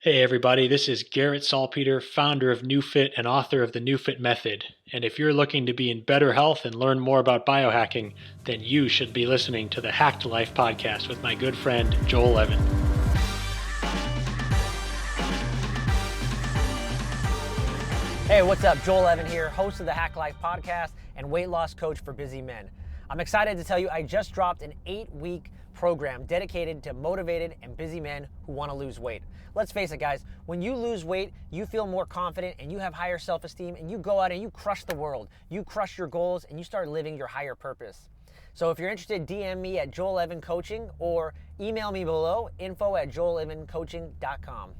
Hey everybody, this is Garrett Salpeter, founder of Neufit and author of the Neufit Method. And if you're looking to be in better health and learn more about biohacking, then you should be listening to the Hack to Life podcast with my good friend Joel Evan. Hey, what's up? Joel Evan here, host of the Hack Life podcast and weight loss coach for busy men. I'm excited to tell you I just dropped an 8-week program dedicated to motivated and busy men who want to lose weight. Let's face it, guys, when you lose weight, you feel more confident and you have higher self-esteem and you go out and you crush the world. You crush your goals and you start living your higher purpose. So if you're interested, DM me at Joel Evan Coaching or email me below, info@joelevancoaching.com.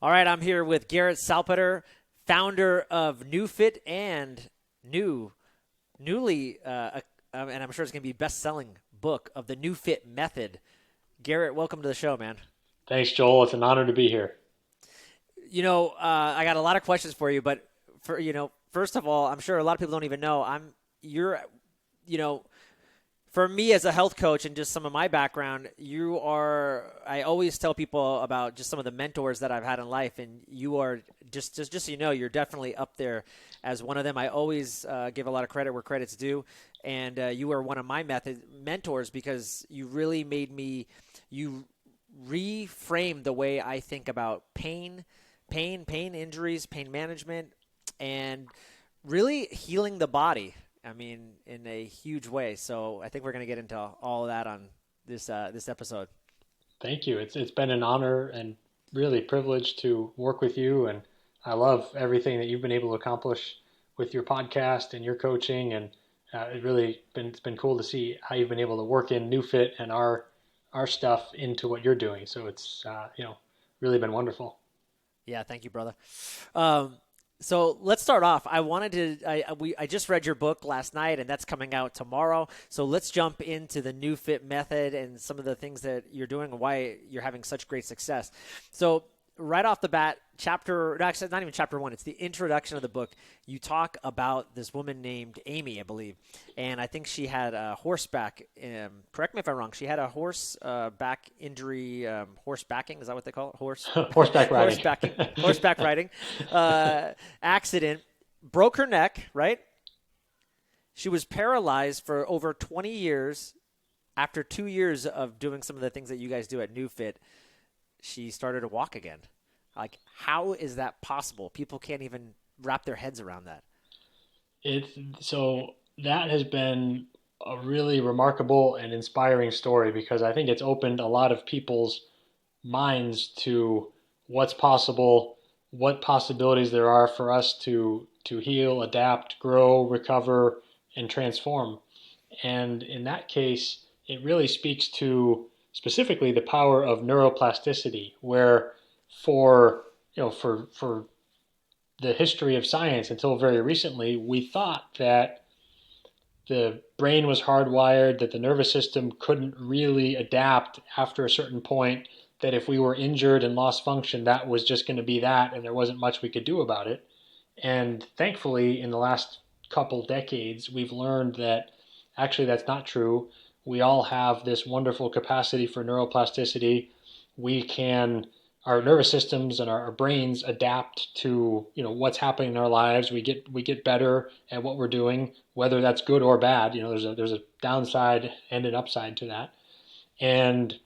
All right, I'm here with Garrett Salpeter, founder of Neufit and newly, and I'm sure it's going to be best-selling book of the Neufit Method. Garrett, welcome to the show, man. Thanks, Joel. It's an honor to be here. I got a lot of questions for you, but first of all, I'm sure a lot of people don't even know for me as a health coach and just some of my background, I always tell people about just some of the mentors that I've had in life, and you are just so you know, you're definitely up there as one of them. I always give a lot of credit where credit's due, and you are one of my mentors because you really made me, you reframed the way I think about pain, injuries, pain management, and really healing the body. I mean, in a huge way. So I think we're going to get into all of that on this episode. Thank you. It's been an honor and really privilege to work with you, and I love everything that you've been able to accomplish with your podcast and your coaching, and it's been cool to see how you've been able to work in Neufit and our stuff into what you're doing. So it's really been wonderful. Yeah, thank you, brother. So let's start off. I just read your book last night, and that's coming out tomorrow. So let's jump into the Neufit Method and some of the things that you're doing and why you're having such great success. So right off the bat, actually not even chapter 1, it's the introduction of the book. You talk about this woman named Amy, I believe, and I think she had a horseback, correct me if I'm wrong, she had a back injury, horsebacking, is that what they call it? Horseback riding. Horseback riding, accident, broke her neck, right? She was paralyzed for over 20 years. After 2 years of doing some of the things that you guys do at Neufit, she started to walk again. Like, how is that possible? People can't even wrap their heads around that. So that has been a really remarkable and inspiring story because I think it's opened a lot of people's minds to what's possible, what possibilities there are for us to heal, adapt, grow, recover, and transform. And in that case, it really speaks to specifically the power of neuroplasticity, where for the history of science until very recently, we thought that the brain was hardwired, that the nervous system couldn't really adapt after a certain point, that if we were injured and lost function, that was just going to be that, and there wasn't much we could do about it. And thankfully, in the last couple decades, we've learned that actually that's not true. We all have this wonderful capacity for neuroplasticity. Our nervous systems and our brains adapt to, what's happening in our lives. We get better at what we're doing, whether that's good or bad. There's a downside and an upside to that. And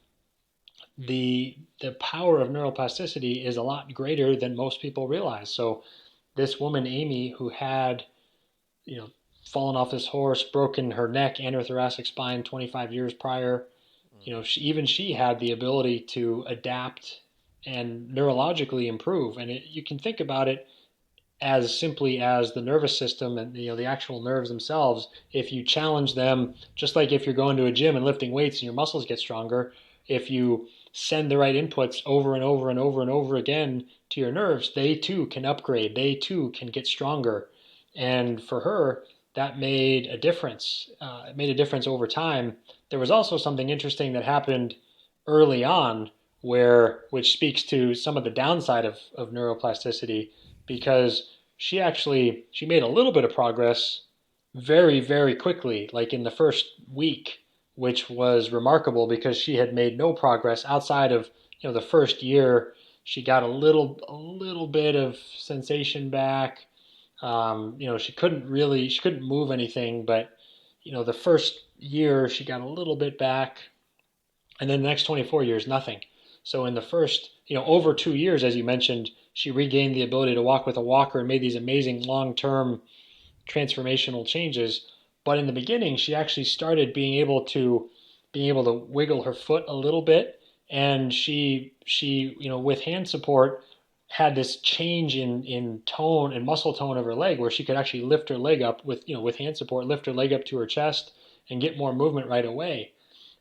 the power of neuroplasticity is a lot greater than most people realize. So this woman, Amy, who had, fallen off this horse, broken her neck and her thoracic spine 25 years prior. She had the ability to adapt and neurologically improve. And you can think about it as simply as the nervous system and the actual nerves themselves. If you challenge them, just like if you're going to a gym and lifting weights and your muscles get stronger, if you send the right inputs over and over and over and over again to your nerves, they too can upgrade. They too can get stronger. And for her, that made a difference. It made a difference over time. There was also something interesting that happened early on, which speaks to some of the downside of neuroplasticity, because she made a little bit of progress very, very quickly, like in the first week, which was remarkable because she had made no progress outside of the first year She got a little bit of sensation back. She couldn't move anything, but the first year she got a little bit back, and then the next 24 years, nothing. So in the first, over 2 years, as you mentioned, she regained the ability to walk with a walker and made these amazing long-term transformational changes. But in the beginning, she actually started being able to wiggle her foot a little bit, and she with hand support had this change in tone and muscle tone of her leg where she could actually lift her leg up with hand support, lift her leg up to her chest and get more movement right away.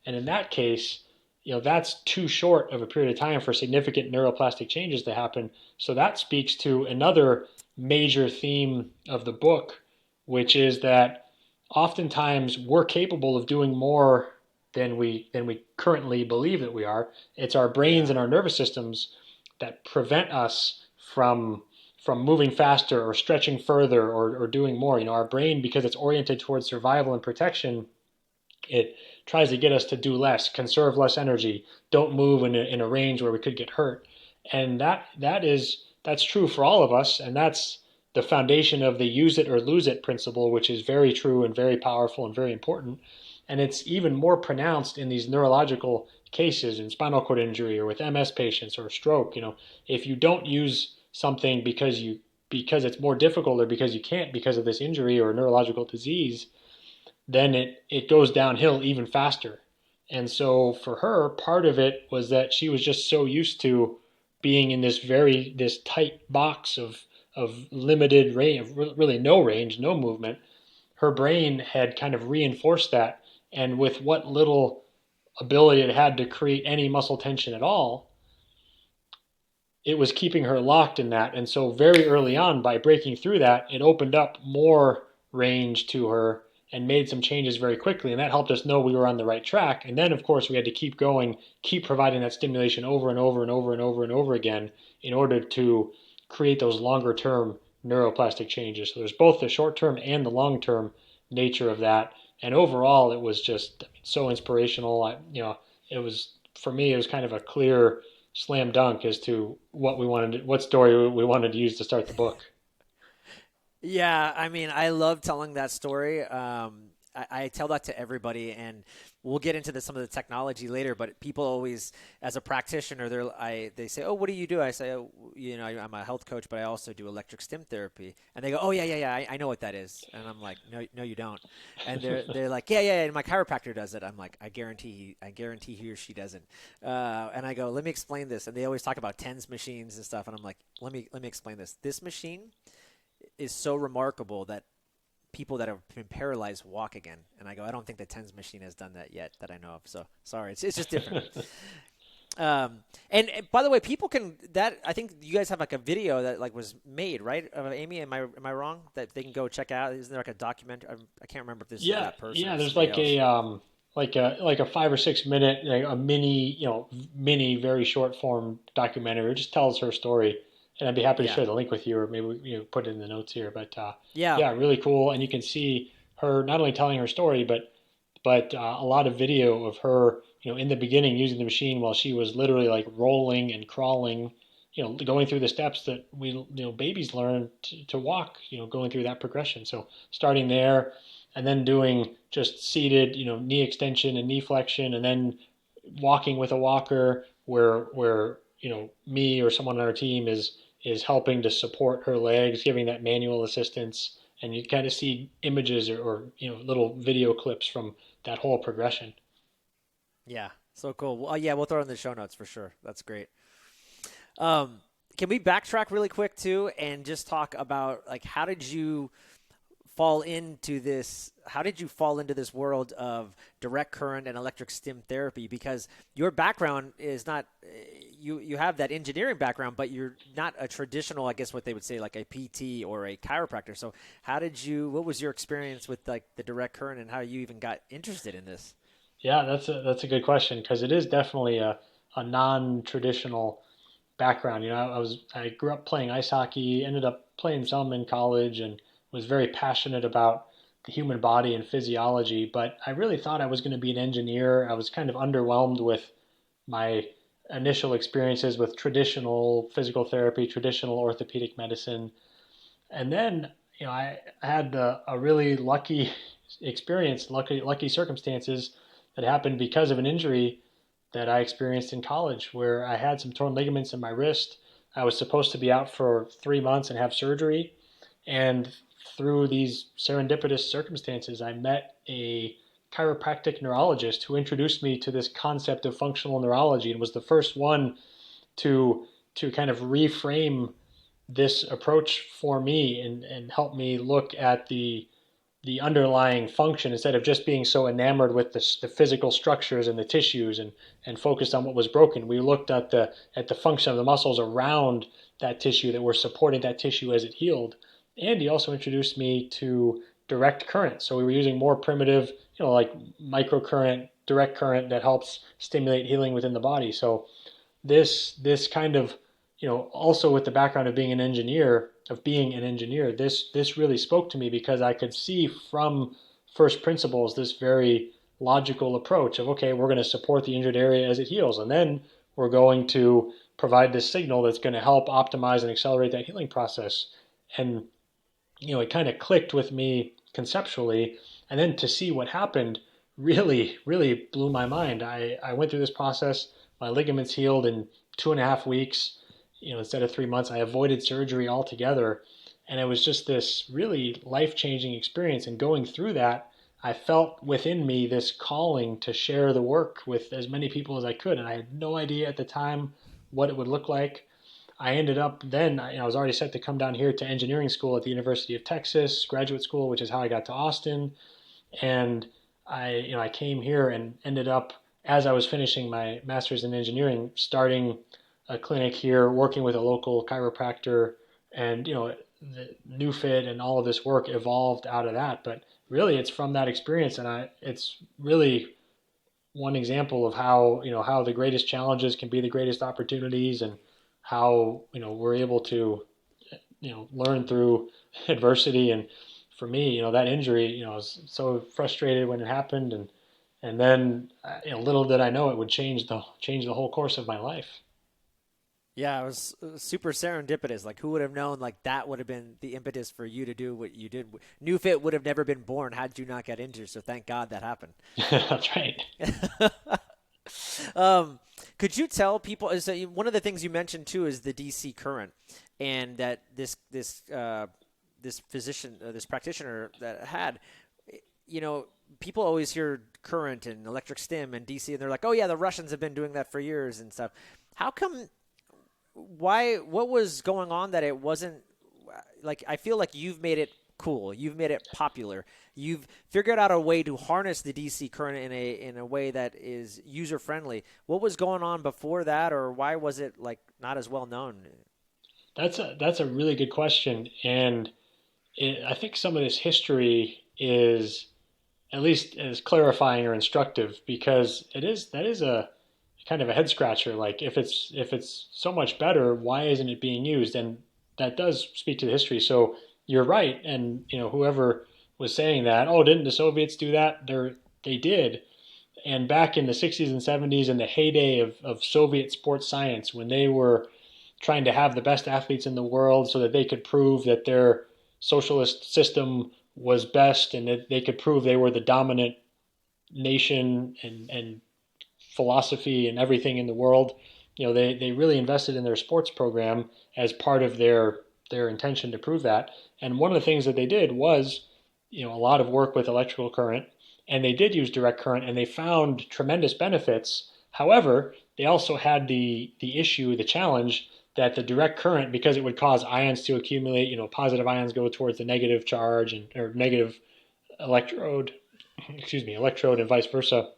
And in that case, that's too short of a period of time for significant neuroplastic changes to happen. So that speaks to another major theme of the book, which is that oftentimes we're capable of doing more than we currently believe that we are. It's our brains Yeah. and our nervous systems that prevent us from moving faster or stretching further or doing more. Our brain, because it's oriented towards survival and protection, it tries to get us to do less, conserve less energy, don't move in a range where we could get hurt. And that's true for all of us, and that's the foundation of the use it or lose it principle, which is very true and very powerful and very important. And it's even more pronounced in these neurological cases in spinal cord injury or with MS patients or stroke. If you don't use something because it's more difficult or because you can't because of this injury or neurological disease, then it goes downhill even faster. And so for her, part of it was that she was just so used to being in this tight box of limited range, of really no range, no movement. Her brain had kind of reinforced that, and with what little ability it had to create any muscle tension at all, it was keeping her locked in that. And so very early on, by breaking through that, it opened up more range to her and made some changes very quickly. And that helped us know we were on the right track. And then, of course, we had to keep going, keep providing that stimulation over and over and over and over and over again in order to create those longer term neuroplastic changes. So there's both the short term and the long term nature of that. And overall, it was just so inspirational. It was, for me, it was kind of a clear slam dunk as to what story we wanted to use to start the book. Yeah, I mean, I love telling that story. I tell that to everybody, and we'll get into some of the technology later. But people always, as a practitioner, they say, "Oh, what do you do?" I say, "Oh, I'm a health coach, but I also do electric stim therapy." And they go, "Oh, yeah, yeah, yeah, I know what that is." And I'm like, "No, no, you don't." And they're like, "Yeah, yeah, and my chiropractor does it." I'm like, I guarantee he or she doesn't." And I go, "Let me explain this." And they always talk about TENS machines and stuff, and I'm like, "Let me explain this. This machine is so remarkable that people that have been paralyzed walk again." And I go, "I don't think the TENS machine has done that yet that I know of. So sorry, it's just different." And by the way, people can that I think you guys have like a video that like was made, right? Amy, am I wrong? That they can go check out. Isn't there like a document? I can't remember if this is Yeah, that person or yeah. There's somebody else. like a 5 or 6 minute, a mini very short form documentary. It just tells her story, and I'd be happy to Yeah, share the link with you, or maybe put it in the notes here. But yeah, yeah, really cool, and you can see her not only telling her story, but a lot of video of her, in the beginning using the machine while she was literally like rolling and crawling, going through the steps that babies learn to walk, going through that progression. So starting there and then doing just seated, knee extension and knee flexion, and then walking with a walker where me or someone on our team is helping to support her legs, giving that manual assistance, and you kind of see images or little video clips from that whole progression. yeah. So cool. Well, yeah, we'll throw it in the show notes for sure. That's great. Um, can we backtrack really quick too and just talk about like how did you fall into this world of direct current and electric stim therapy? Because your background is not you have that engineering background, but you're not a traditional, I guess what they would say, like a PT or a chiropractor. So what was your experience with like the direct current and how you even got interested in this? Yeah, that's a good question because it is definitely a non-traditional background. I grew up playing ice hockey, ended up playing some in college, and was very passionate about the human body and physiology. But I really thought I was going to be an engineer. I was kind of underwhelmed with my initial experiences with traditional physical therapy, traditional orthopedic medicine. And then, I had a really lucky experience, lucky circumstances that happened because of an injury that I experienced in college where I had some torn ligaments in my wrist. I was supposed to be out for 3 months and have surgery. And through these serendipitous circumstances, I met a chiropractic neurologist who introduced me to this concept of functional neurology and was the first one to kind of reframe this approach for me and help me look at the underlying function instead of just being so enamored with the physical structures and the tissues and focused on what was broken. We looked at the function of the muscles around that tissue that were supporting that tissue as it healed. And he also introduced me to direct current. So we were using more primitive, like microcurrent, direct current that helps stimulate healing within the body. So this kind of, also with the background of being an engineer, this really spoke to me because I could see from first principles this very logical approach of, okay, we're going to support the injured area as it heals, and then we're going to provide this signal that's going to help optimize and accelerate that healing process. And it kind of clicked with me conceptually, and then to see what happened really, really blew my mind. I went through this process. My ligaments healed in 2.5 weeks. Instead of 3 months, I avoided surgery altogether. And it was just this really life-changing experience. And going through that, I felt within me this calling to share the work with as many people as I could. And I had no idea at the time what it would look like. I ended up then, I was already set to come down here to engineering school at the University of Texas, graduate school, which is how I got to Austin. And I came here and ended up, as I was finishing my master's in engineering, starting a clinic here, working with a local chiropractor, and the Neufit and all of this work evolved out of that. But really, it's from that experience, and it's really one example of how the greatest challenges can be the greatest opportunities, and how we're able to learn through adversity. And for me, that injury, I was so frustrated when it happened, and then little did I know it would change the whole course of my life. Yeah, it was super serendipitous. Like, who would have known? Like, that would have been the impetus for you to do what you did. Neufit would have never been born had you not get injured. So thank God that happened. That's right. Um, could you tell people? So one of the things you mentioned too is the DC current, and that this physician, this practitioner that had, you know, people always hear current and electric stim and DC, and they're like, oh yeah, the Russians have been doing that for years and stuff. How come? Why? What was going on that it wasn't like? I feel like you've made it cool. You've made it popular. You've figured out a way to harness the DC current in a way that is user friendly. What was going on before that, or why was it like not as well known? That's a really good question, and I think some of this history is at least as clarifying or instructive because that is a kind of a head scratcher. Like if it's so much better, why isn't it being used? And that does speak to the history. So you're right, and whoever was saying that, oh, didn't the Soviets do that? They did. And back in the 60s and 70s, in the heyday of Soviet sports science, when they were trying to have the best athletes in the world so that they could prove that their socialist system was best and that they could prove they were the dominant nation and philosophy and everything in the world. They really invested in their sports program as part of their intention to prove that. And one of the things that they did was, a lot of work with electrical current, and they did use direct current, and they found tremendous benefits. However, they also had the issue, the challenge that the direct current, because it would cause ions to accumulate, positive ions go towards the negative charge and or negative electrode, electrode and vice versa.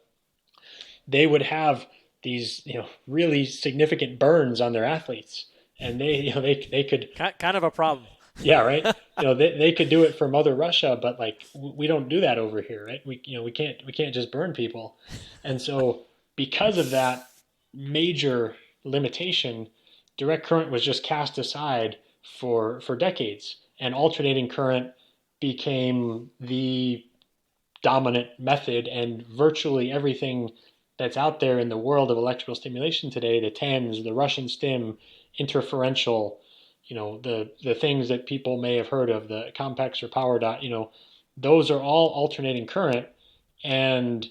They would have these really significant burns on their athletes, and they could, Kind of a problem. yeah, right. They could do it for Mother Russia, but like we don't do that over here, right? We can't just burn people. And so because of that major limitation, direct current was just cast aside for decades, and alternating current became the dominant method, and virtually everything that's out there in the world of electrical stimulation today, the TENS, the Russian Stim, interferential, the things that people may have heard of, the Compex or Power Dot, those are all alternating current. And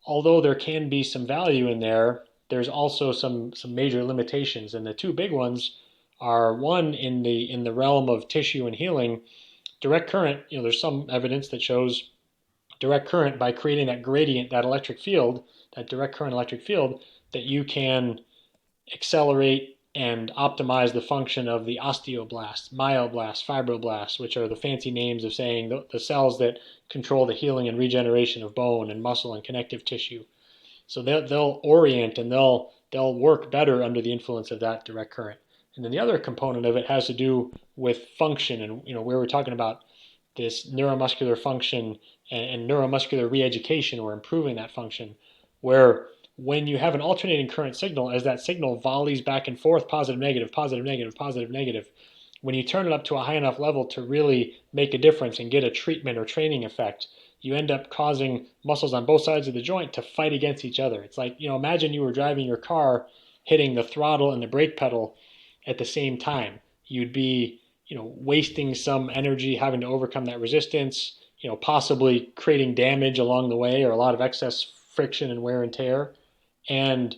although there can be some value in there, there's also some major limitations. And the two big ones are, one, in the realm of tissue and healing, direct current. There's some evidence that shows direct current, by creating that gradient, that electric field, that direct current electric field, that you can accelerate and optimize the function of the osteoblasts, myoblasts, fibroblasts, which are the fancy names of saying the cells that control the healing and regeneration of bone and muscle and connective tissue. So they'll orient and they'll work better under the influence of that direct current. And then the other component of it has to do with function, and where we're talking about this neuromuscular function and neuromuscular re-education, or improving that function, where when you have an alternating current signal, as that signal volleys back and forth, positive, negative, positive, negative, positive, negative, when you turn it up to a high enough level to really make a difference and get a treatment or training effect, you end up causing muscles on both sides of the joint to fight against each other. It's like, imagine you were driving your car, hitting the throttle and the brake pedal at the same time. You'd be, wasting some energy having to overcome that resistance, possibly creating damage along the way, or a lot of excess friction and wear and tear. And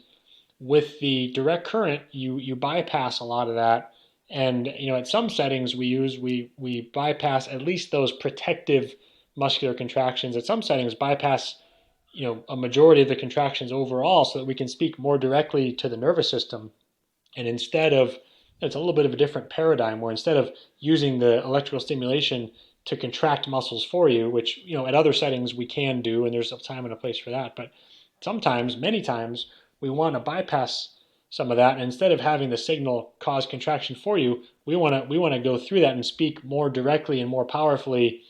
with the direct current, you bypass a lot of that. And at some settings we bypass at least those protective muscular contractions. At some settings, bypass a majority of the contractions overall, so that we can speak more directly to the nervous system. And instead of, it's a little bit of a different paradigm, where instead of using the electrical stimulation to contract muscles for you, which at other settings we can do, and there's a time and a place for that, but sometimes, many times, we want to bypass some of that, and instead of having the signal cause contraction for you, we want to go through that and speak more directly and more powerfully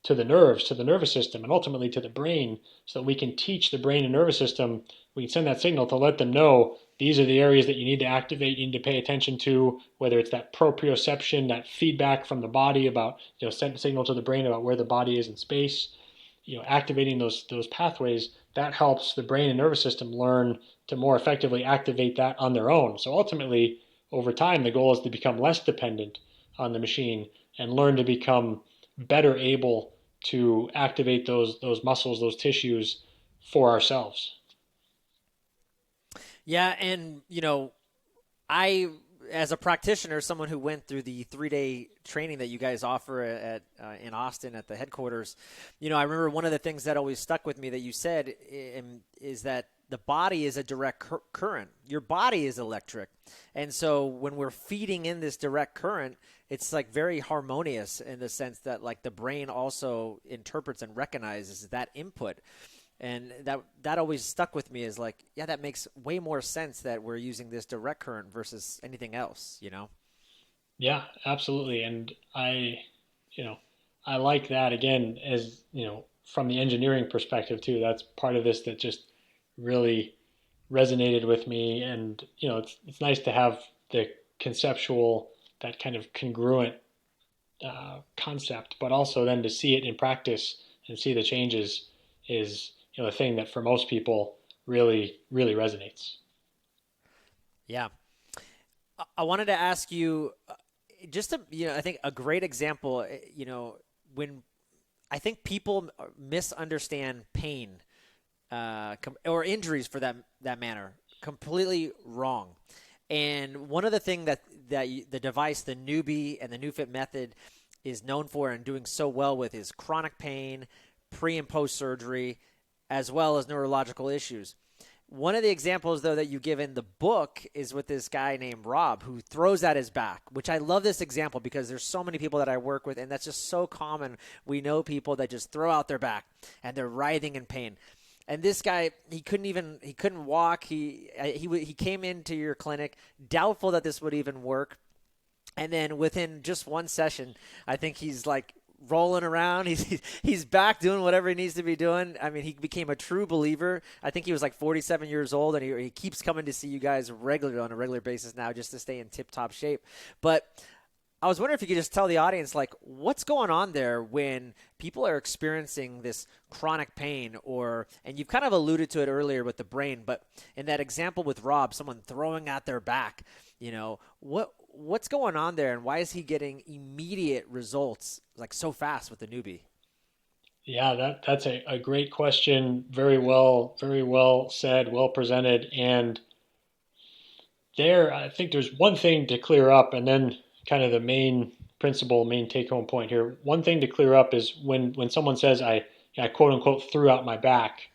to the nerves, to the nervous system, and ultimately to the brain, so that we can teach the brain and nervous system. We can send that signal to let them know these are the areas that you need to activate, you need to pay attention to, whether it's that proprioception, that feedback from the body about, send a signal to the brain about where the body is in space, activating those pathways. That helps the brain and nervous system learn to more effectively activate that on their own. So ultimately, over time, the goal is to become less dependent on the machine and learn to become better able to activate those muscles, those tissues for ourselves. Yeah, and I, as a practitioner, someone who went through the 3-day training that you guys offer at in Austin at the headquarters, I remember one of the things that always stuck with me that you said is that the body is a direct current. Your body is electric. And so when we're feeding in this direct current, it's like very harmonious in the sense that like the brain also interprets and recognizes that input. And that always stuck with me, is like, yeah, that makes way more sense that we're using this direct current versus anything else, Yeah, absolutely. And I like that, again, as, from the engineering perspective too. That's part of this that just really resonated with me. And, it's nice to have the conceptual, that kind of congruent concept, but also then to see it in practice and see the changes is, the thing that for most people really, really resonates. Yeah. I wanted to ask you just I think a great example, when I think people misunderstand pain or injuries for that manner completely wrong. And one of the things that the device, the Neubie and the Neufit Method, is known for and doing so well with is chronic pain, pre and post surgery, as well as neurological issues. One of the examples, though, that you give in the book is with this guy named Rob, who throws at his back, which I love this example because there's so many people that I work with, and that's just so common. We know people that just throw out their back, and they're writhing in pain. And this guy, he couldn't walk. He came into your clinic doubtful that this would even work. And then within just one session, I think he's like rolling around. He's back doing whatever he needs to be doing. I mean, he became a true believer. I think he was like 47 years old, and he keeps coming to see you guys regularly on a regular basis now just to stay in tip-top shape. But I was wondering if you could just tell the audience, like, what's going on there when people are experiencing this chronic pain, and you've kind of alluded to it earlier with the brain, but in that example with Rob, someone throwing at their back, what's going on there, and why is he getting immediate results like so fast with the Neubie? Yeah, that's a great question. Very well said, well presented. And there, I think there's one thing to clear up, and then kind of the main principle, main take home point here. One thing to clear up is when someone says I quote unquote threw out my back,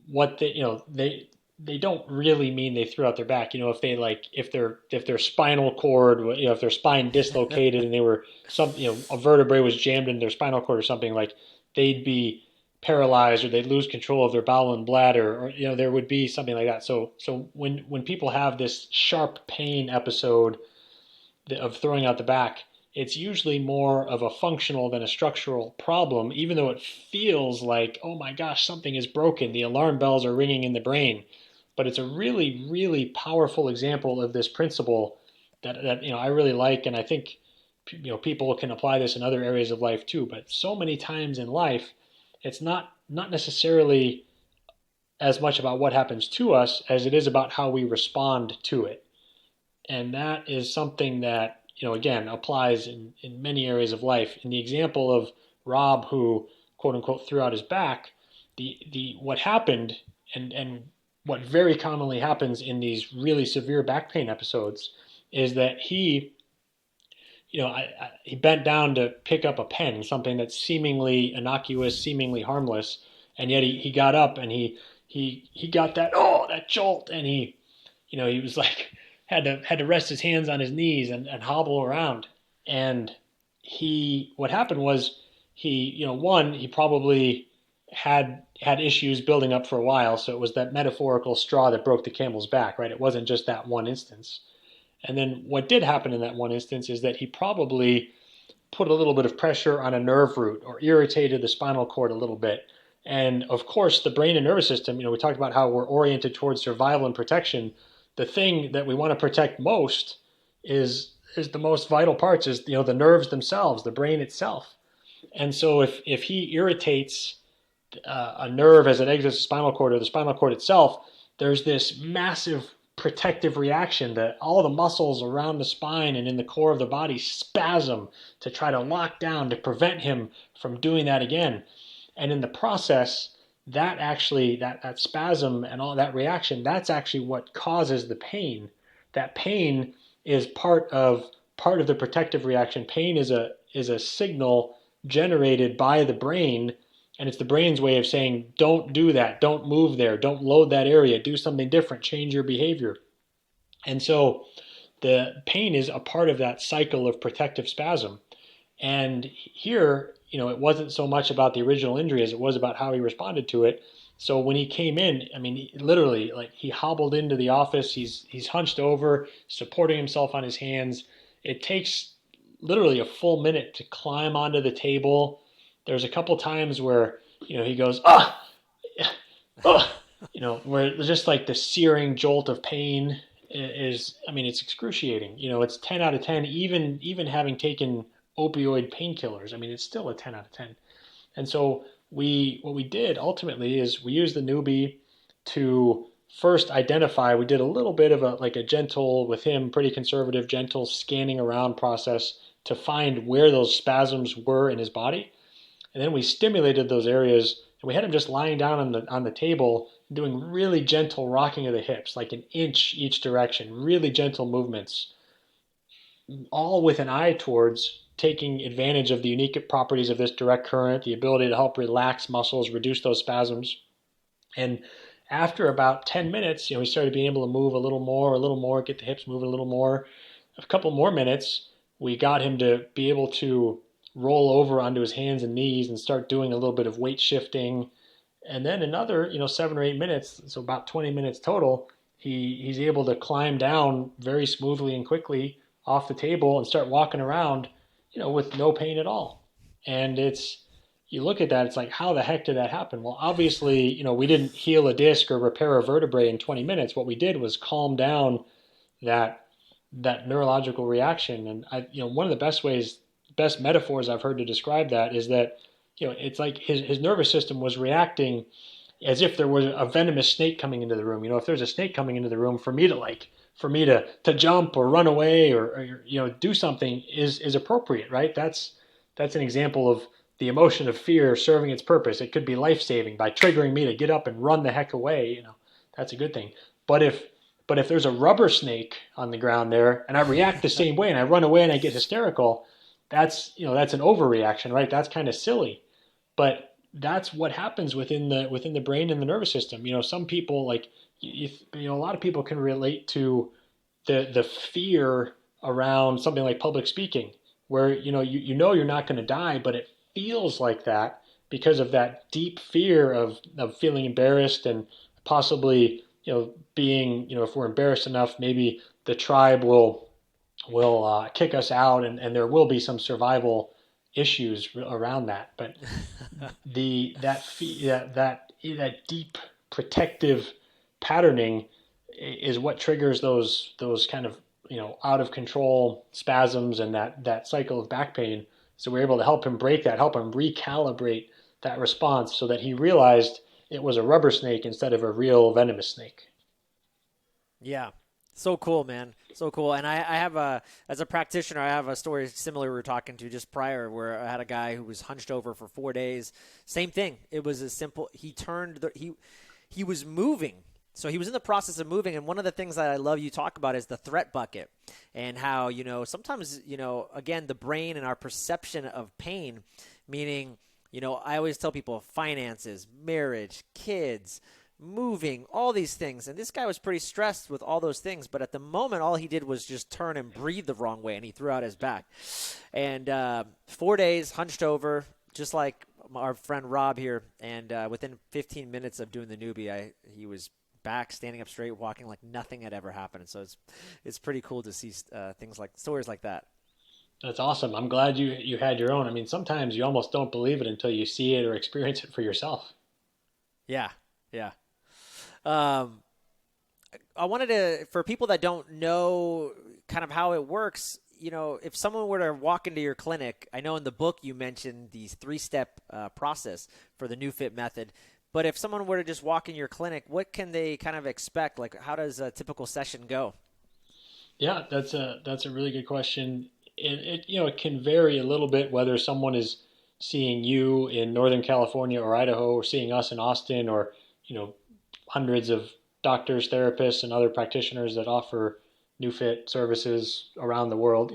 what they don't really mean they threw out their back. If they if their spinal cord, if their spine dislocated and they were a vertebrae was jammed in their spinal cord or something, like they'd be paralyzed or they'd lose control of their bowel and bladder, or there would be something like that. So when people have this sharp pain episode of throwing out the back, it's usually more of a functional than a structural problem, even though it feels like, oh my gosh, something is broken. The alarm bells are ringing in the brain. But it's a really, really powerful example of this principle that I really like, and I think people can apply this in other areas of life too. But so many times in life, it's not necessarily as much about what happens to us as it is about how we respond to it. And that is something that, again, applies in many areas of life. In the example of Rob, who quote unquote threw out his back, the what happened and what very commonly happens in these really severe back pain episodes is that he bent down to pick up a pen, something that's seemingly innocuous, seemingly harmless, and yet he got up and he got that jolt, and he was like had to rest his hands on his knees and hobble around. And what happened was he probably had issues building up for a while, so it was that metaphorical straw that broke the camel's back, right? It wasn't just that one instance. And then what did happen in that one instance is that he probably put a little bit of pressure on a nerve root or irritated the spinal cord a little bit. And of course, the brain and nervous system, we talked about how we're oriented towards survival and protection. The thing that we want to protect most is the most vital parts, is the nerves themselves, the brain itself. And so if he irritates a nerve as it exits the spinal cord or the spinal cord itself, there's this massive protective reaction that all the muscles around the spine and in the core of the body spasm to try to lock down to prevent him from doing that again. And in the process, that spasm and all that reaction, that's actually what causes the pain. That pain is part of the protective reaction. Pain is a signal generated by the brain, and it's the brain's way of saying, don't do that, don't move there, don't load that area, do something different, change your behavior. And so the pain is a part of that cycle of protective spasm. And here, it wasn't so much about the original injury as it was about how he responded to it. So when he came in, I mean, literally, like, he hobbled into the office. He's hunched over, supporting himself on his hands. It takes literally a full minute to climb onto the table. There's a couple times where he goes ah, where just like the searing jolt of pain is. I mean, it's excruciating. It's 10 out of 10. Even having taken opioid painkillers, I mean, it's still a 10 out of 10. And so what we did ultimately is we used the Neubie to first identify. We did a little bit of a gentle, with him, pretty conservative, gentle scanning around process to find where those spasms were in his body. And then we stimulated those areas, and we had him just lying down on the table doing really gentle rocking of the hips, like an inch each direction, really gentle movements, all with an eye towards taking advantage of the unique properties of this direct current, the ability to help relax muscles, reduce those spasms. And after about 10 minutes, we started being able to move a little more, get the hips moving a little more. A couple more minutes, we got him to be able to roll over onto his hands and knees and start doing a little bit of weight shifting. And then another, 7 or 8 minutes, so about 20 minutes total, he's able to climb down very smoothly and quickly off the table and start walking around, with no pain at all. And you look at that, it's like, how the heck did that happen? Well, obviously, we didn't heal a disc or repair a vertebrae in 20 minutes. What we did was calm down that that neurological reaction. And one of the best metaphors I've heard to describe that is that, it's like his nervous system was reacting as if there was a venomous snake coming into the room. If there's a snake coming into the room, for me to jump or run away or do something is appropriate, right? That's an example of the emotion of fear serving its purpose. It could be life saving by triggering me to get up and run the heck away. That's a good thing. But if there's a rubber snake on the ground there and I react the same way and I run away and I get hysterical, that's an overreaction, right? That's kind of silly. But that's what happens within the brain and the nervous system. Some people a lot of people can relate to the fear around something like public speaking, where you're not going to die, but it feels like that because of that deep fear of feeling embarrassed and possibly being if we're embarrassed enough, maybe the tribe will kick us out, and there will be some survival issues around that. But that deep protective patterning is what triggers those kind of out of control spasms and that cycle of back pain. So we're able to help him break that, help him recalibrate that response so that he realized it was a rubber snake instead of a real venomous snake. Yeah. So cool, man. So cool. And I have as a practitioner, I have a story similar we were talking to just prior where I had a guy who was hunched over for 4 days. Same thing. It was as simple. He was moving. So he was in the process of moving. And one of the things that I love you talk about is the threat bucket and how, sometimes, again, the brain and our perception of pain, meaning, I always tell people finances, marriage, kids, moving, all these things. And this guy was pretty stressed with all those things. But at the moment, all he did was just turn and breathe the wrong way, and he threw out his back. And 4 days, hunched over, just like our friend Rob here. And within 15 minutes of doing the Neubie, he was back, standing up straight, walking like nothing had ever happened. And so it's pretty cool to see stories like that. That's awesome. I'm glad you had your own. I mean, sometimes you almost don't believe it until you see it or experience it for yourself. Yeah, yeah. I wanted to, for people that don't know kind of how it works, if someone were to walk into your clinic, I know in the book you mentioned these 3-step process for the Neufit Method, but if someone were to just walk in your clinic, what can they kind of expect? Like, how does a typical session go? Yeah, that's a really good question. It can vary a little bit whether someone is seeing you in Northern California or Idaho, or seeing us in Austin, or hundreds of doctors, therapists, and other practitioners that offer Neufit services around the world.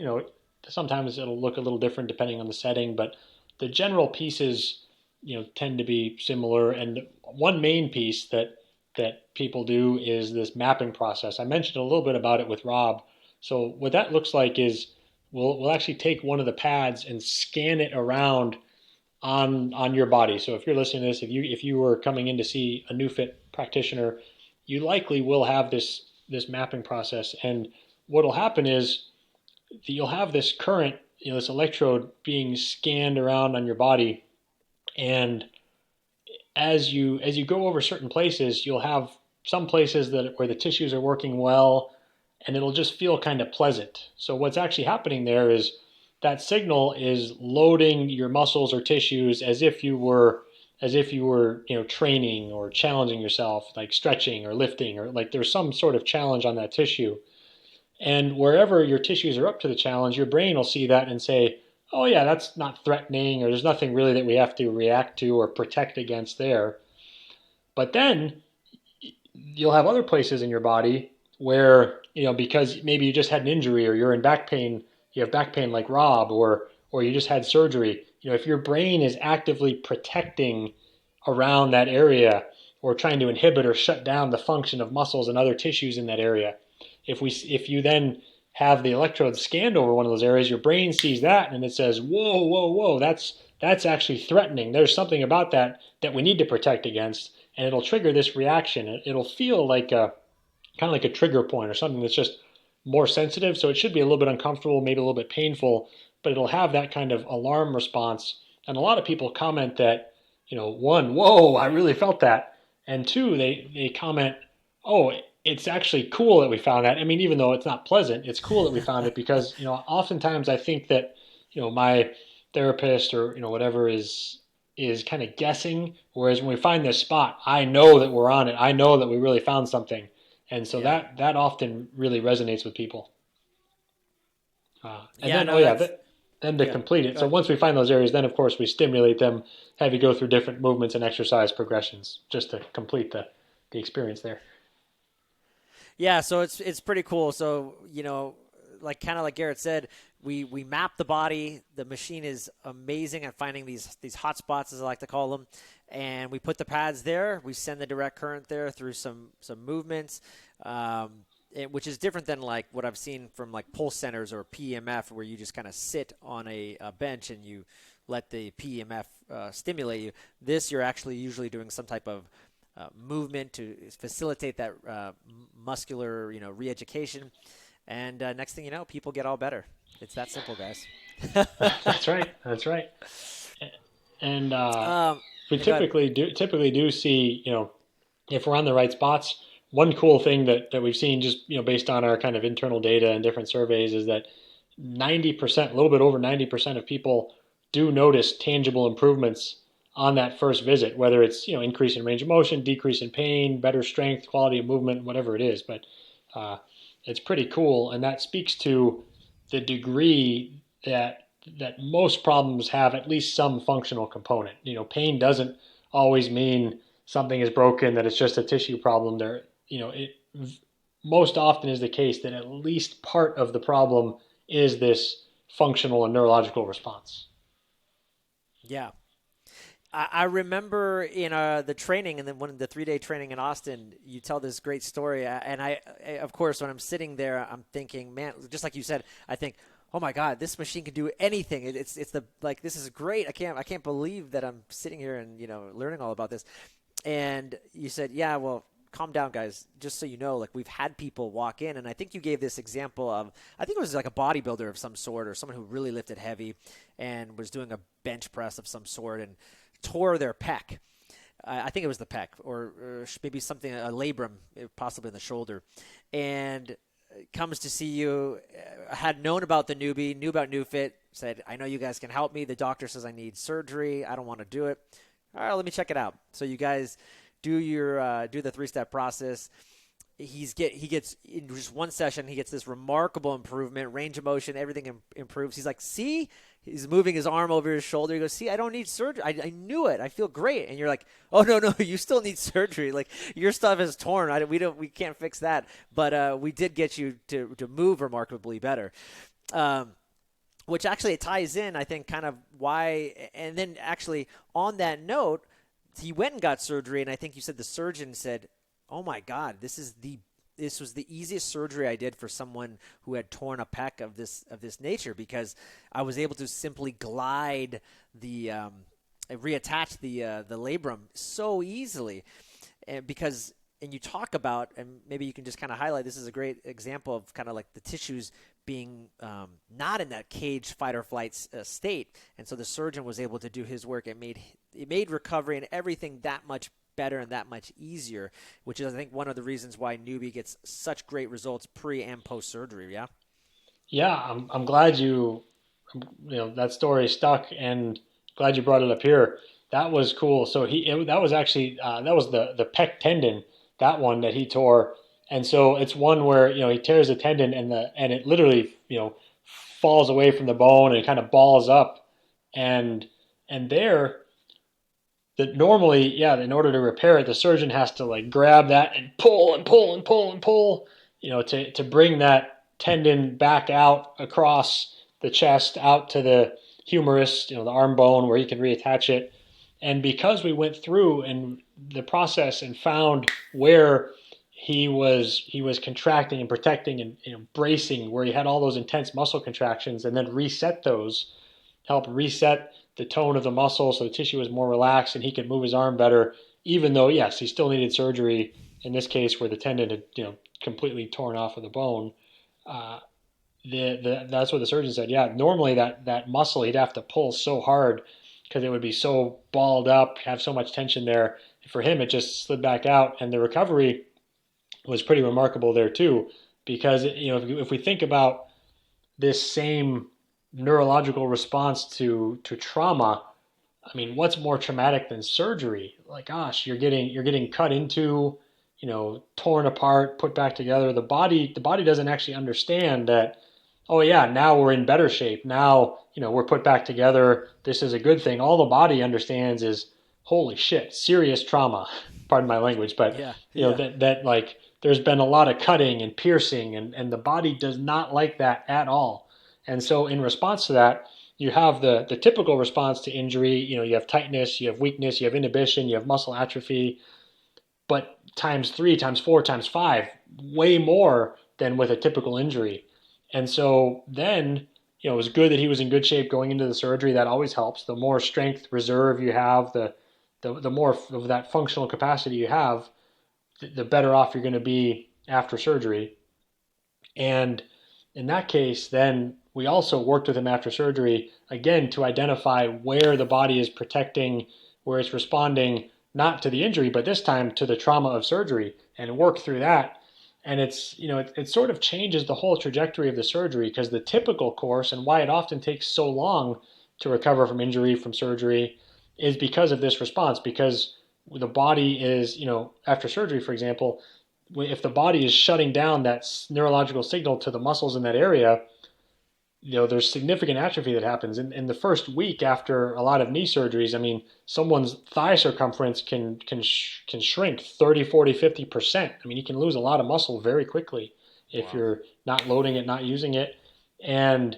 Sometimes it'll look a little different depending on the setting, but the general pieces, tend to be similar. And one main piece that people do is this mapping process. I mentioned a little bit about it with Rob. So what that looks like is we'll actually take one of the pads and scan it around on your body. So if you're listening to this, if you were coming in to see a Neufit practitioner, you likely will have this mapping process. And what'll happen is you'll have this current, this electrode being scanned around on your body, and as you go over certain places, you'll have some places where the tissues are working well, and it'll just feel kind of pleasant. So what's actually happening there is that signal is loading your muscles or tissues as if you were training or challenging yourself, like stretching or lifting, or like there's some sort of challenge on that tissue. And wherever your tissues are up to the challenge, your brain will see that and say, oh yeah, that's not threatening, or there's nothing really that we have to react to or protect against there. But then you'll have other places in your body where, because maybe you just had an injury, or you're in back pain, you have back pain like Rob, or you just had surgery. If your brain is actively protecting around that area, or trying to inhibit or shut down the function of muscles and other tissues in that area, if you then have the electrode scanned over one of those areas, your brain sees that and it says, whoa, whoa, whoa, that's actually threatening. There's something about that we need to protect against, and it'll trigger this reaction. It'll feel like kind of like a trigger point, or something that's just more sensitive. So it should be a little bit uncomfortable, maybe a little bit painful, but it'll have that kind of alarm response. And a lot of people comment that, one, whoa, I really felt that. And two, they comment, oh, it's actually cool that we found that. I mean, even though it's not pleasant, it's cool that we found it because, oftentimes I think that, my therapist or, whatever is kind of guessing. Whereas when we find this spot, I know that we're on it. I know that we really found something. And so Yeah. that often really resonates with people. And Yeah, then, no, that's then to yeah. complete it. Go So ahead. once we find those areas, then of course we stimulate them, have you go through different movements and exercise progressions just to complete the experience there. Yeah, so it's pretty cool. So, like kind of like Garrett said, we map the body. The machine is amazing at finding these hot spots, as I like to call them, and we put the pads there. We send the direct current there through some movements, which is different than like what I've seen from like pulse centers or PEMF, where you just kind of sit on a bench and you let the PEMF stimulate you. This you're actually usually doing some type of movement to facilitate that muscular, re-education. And next thing you know, people get all better. It's that simple, guys. That's right. That's right. And we Go ahead. typically do see, if we're on the right spots. One cool thing that we've seen just based on our kind of internal data and different surveys is that 90%, a little bit over 90% of people do notice tangible improvements on that first visit, whether it's increase in range of motion, decrease in pain, better strength, quality of movement, whatever it is. But uh, it's pretty cool, and that speaks to the degree that most problems have at least some functional component. Pain doesn't always mean something is broken, that it's just a tissue problem. It most often is the case that at least part of the problem is this functional and neurological response. Yeah. I remember in the training and then one of the 3-day training in Austin, you tell this great story. And of course, when I'm sitting there, I'm thinking, man, just like you said, I think, oh my God, this machine can do anything. It's the like this is great. I can't believe that I'm sitting here and learning all about this. And you said, yeah, well, calm down, guys. Just so you know, like we've had people walk in, and I think you gave this example of, I think it was like a bodybuilder of some sort or someone who really lifted heavy and was doing a bench press of some sort and tore their pec. I think it was the pec, or maybe something, a labrum, possibly in the shoulder, and comes to see you, had known about the Neubie, knew about Neufit, said, I know you guys can help me. The doctor says I need surgery. I don't want to do it. All right, let me check it out. So you guys do the 3-step process. He gets in just one session, he gets this remarkable improvement, range of motion, everything improves. He's like, see, he's moving his arm over his shoulder. He goes, see, I don't need surgery. I knew it. I feel great. And you're like, oh no, you still need surgery. Like your stuff is torn. We can't fix that. But we did get you to move remarkably better. Which actually it ties in, I think, kind of why. And then actually on that note, he went and got surgery, and I think you said the surgeon said, oh my God, this was the easiest surgery I did for someone who had torn a pec of this nature, because I was able to simply glide reattach the labrum so easily, and you talk about, and maybe you can just kind of highlight, this is a great example of kind of like the tissues being not in that cage fight or flight state, and so the surgeon was able to do his work. It made recovery and everything that much better and that much easier, which is, I think, one of the reasons why Neubie gets such great results pre and post surgery. Yeah. Yeah, I'm glad that story stuck, and glad you brought it up here. That was cool. So that was actually that was the pec tendon, that one that he tore, and so it's one where he tears a tendon and it literally falls away from the bone and kind of balls up, and there that normally, yeah, in order to repair it, the surgeon has to like grab that and pull and pull and pull and pull, to bring that tendon back out across the chest out to the humerus, the arm bone where he can reattach it. And because we went through and the process and found where he was contracting and protecting and bracing, where he had all those intense muscle contractions, and then help reset the tone of the muscle so the tissue was more relaxed and he could move his arm better, even though, yes, he still needed surgery in this case where the tendon had completely torn off of the bone. Uh, that's what the surgeon said. Yeah, normally that muscle he'd have to pull so hard because it would be so balled up, have so much tension there. For him, it just slid back out, and the recovery was pretty remarkable there too, because if we think about this same neurological response to trauma, I mean, what's more traumatic than surgery? Like, gosh, you're getting cut into, torn apart, put back together. The body doesn't actually understand that. Oh yeah, now we're in better shape. Now, we're put back together. This is a good thing. All the body understands is, holy shit, serious trauma. Pardon my language, but Yeah, yeah, that like there's been a lot of cutting and piercing, and the body does not like that at all. And so in response to that, you have the typical response to injury. You have tightness, you have weakness, you have inhibition, you have muscle atrophy, but times three, times four, times five, way more than with a typical injury. And so then, it was good that he was in good shape going into the surgery. That always helps. The more strength reserve you have, the more of that functional capacity you have, the better off you're going to be after surgery. And in that case, then we also worked with him after surgery again to identify where the body is protecting, where it's responding not to the injury, but this time to the trauma of surgery, and work through that. And it sort of changes the whole trajectory of the surgery, because the typical course and why it often takes so long to recover from injury from surgery is because of this response. Because the body is, after surgery, for example, if the body is shutting down that neurological signal to the muscles in that area, there's significant atrophy that happens in the first week after a lot of knee surgeries. I mean, someone's thigh circumference can shrink 30, 40, 50%. I mean, you can lose a lot of muscle very quickly if wow, you're not loading it, not using it. And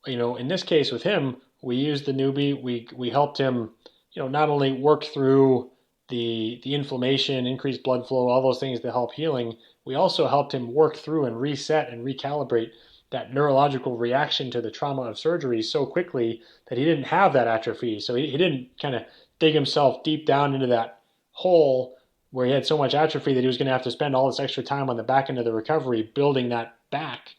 in this case with him, we used the Neubie. We helped him, not only work through the inflammation, increased blood flow, all those things that help healing. We also helped him work through and reset and recalibrate that neurological reaction to the trauma of surgery so quickly that he didn't have that atrophy. So he didn't kind of dig himself deep down into that hole where he had so much atrophy that he was going to have to spend all this extra time on the back end of the recovery building that back.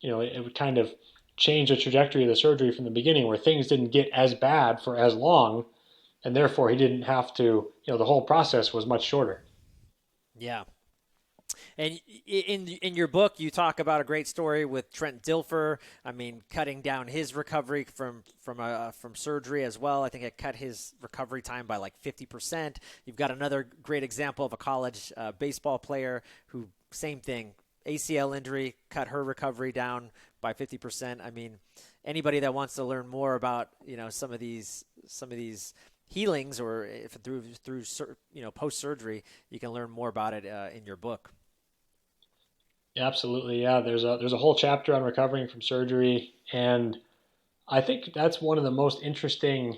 It would kind of change the trajectory of the surgery from the beginning, where things didn't get as bad for as long, and therefore he didn't have to, the whole process was much shorter. yeah. And in your book, you talk about a great story with Trent Dilfer. I mean, cutting down his recovery from surgery as well. I think it cut his recovery time by like 50%. You've got another great example of a college baseball player who, same thing, ACL injury, cut her recovery down by 50%. I mean, anybody that wants to learn more about some of these healings, or if through post surgery, you can learn more about it in your book. Yeah, absolutely. Yeah, there's a whole chapter on recovering from surgery, and I think that's one of the most interesting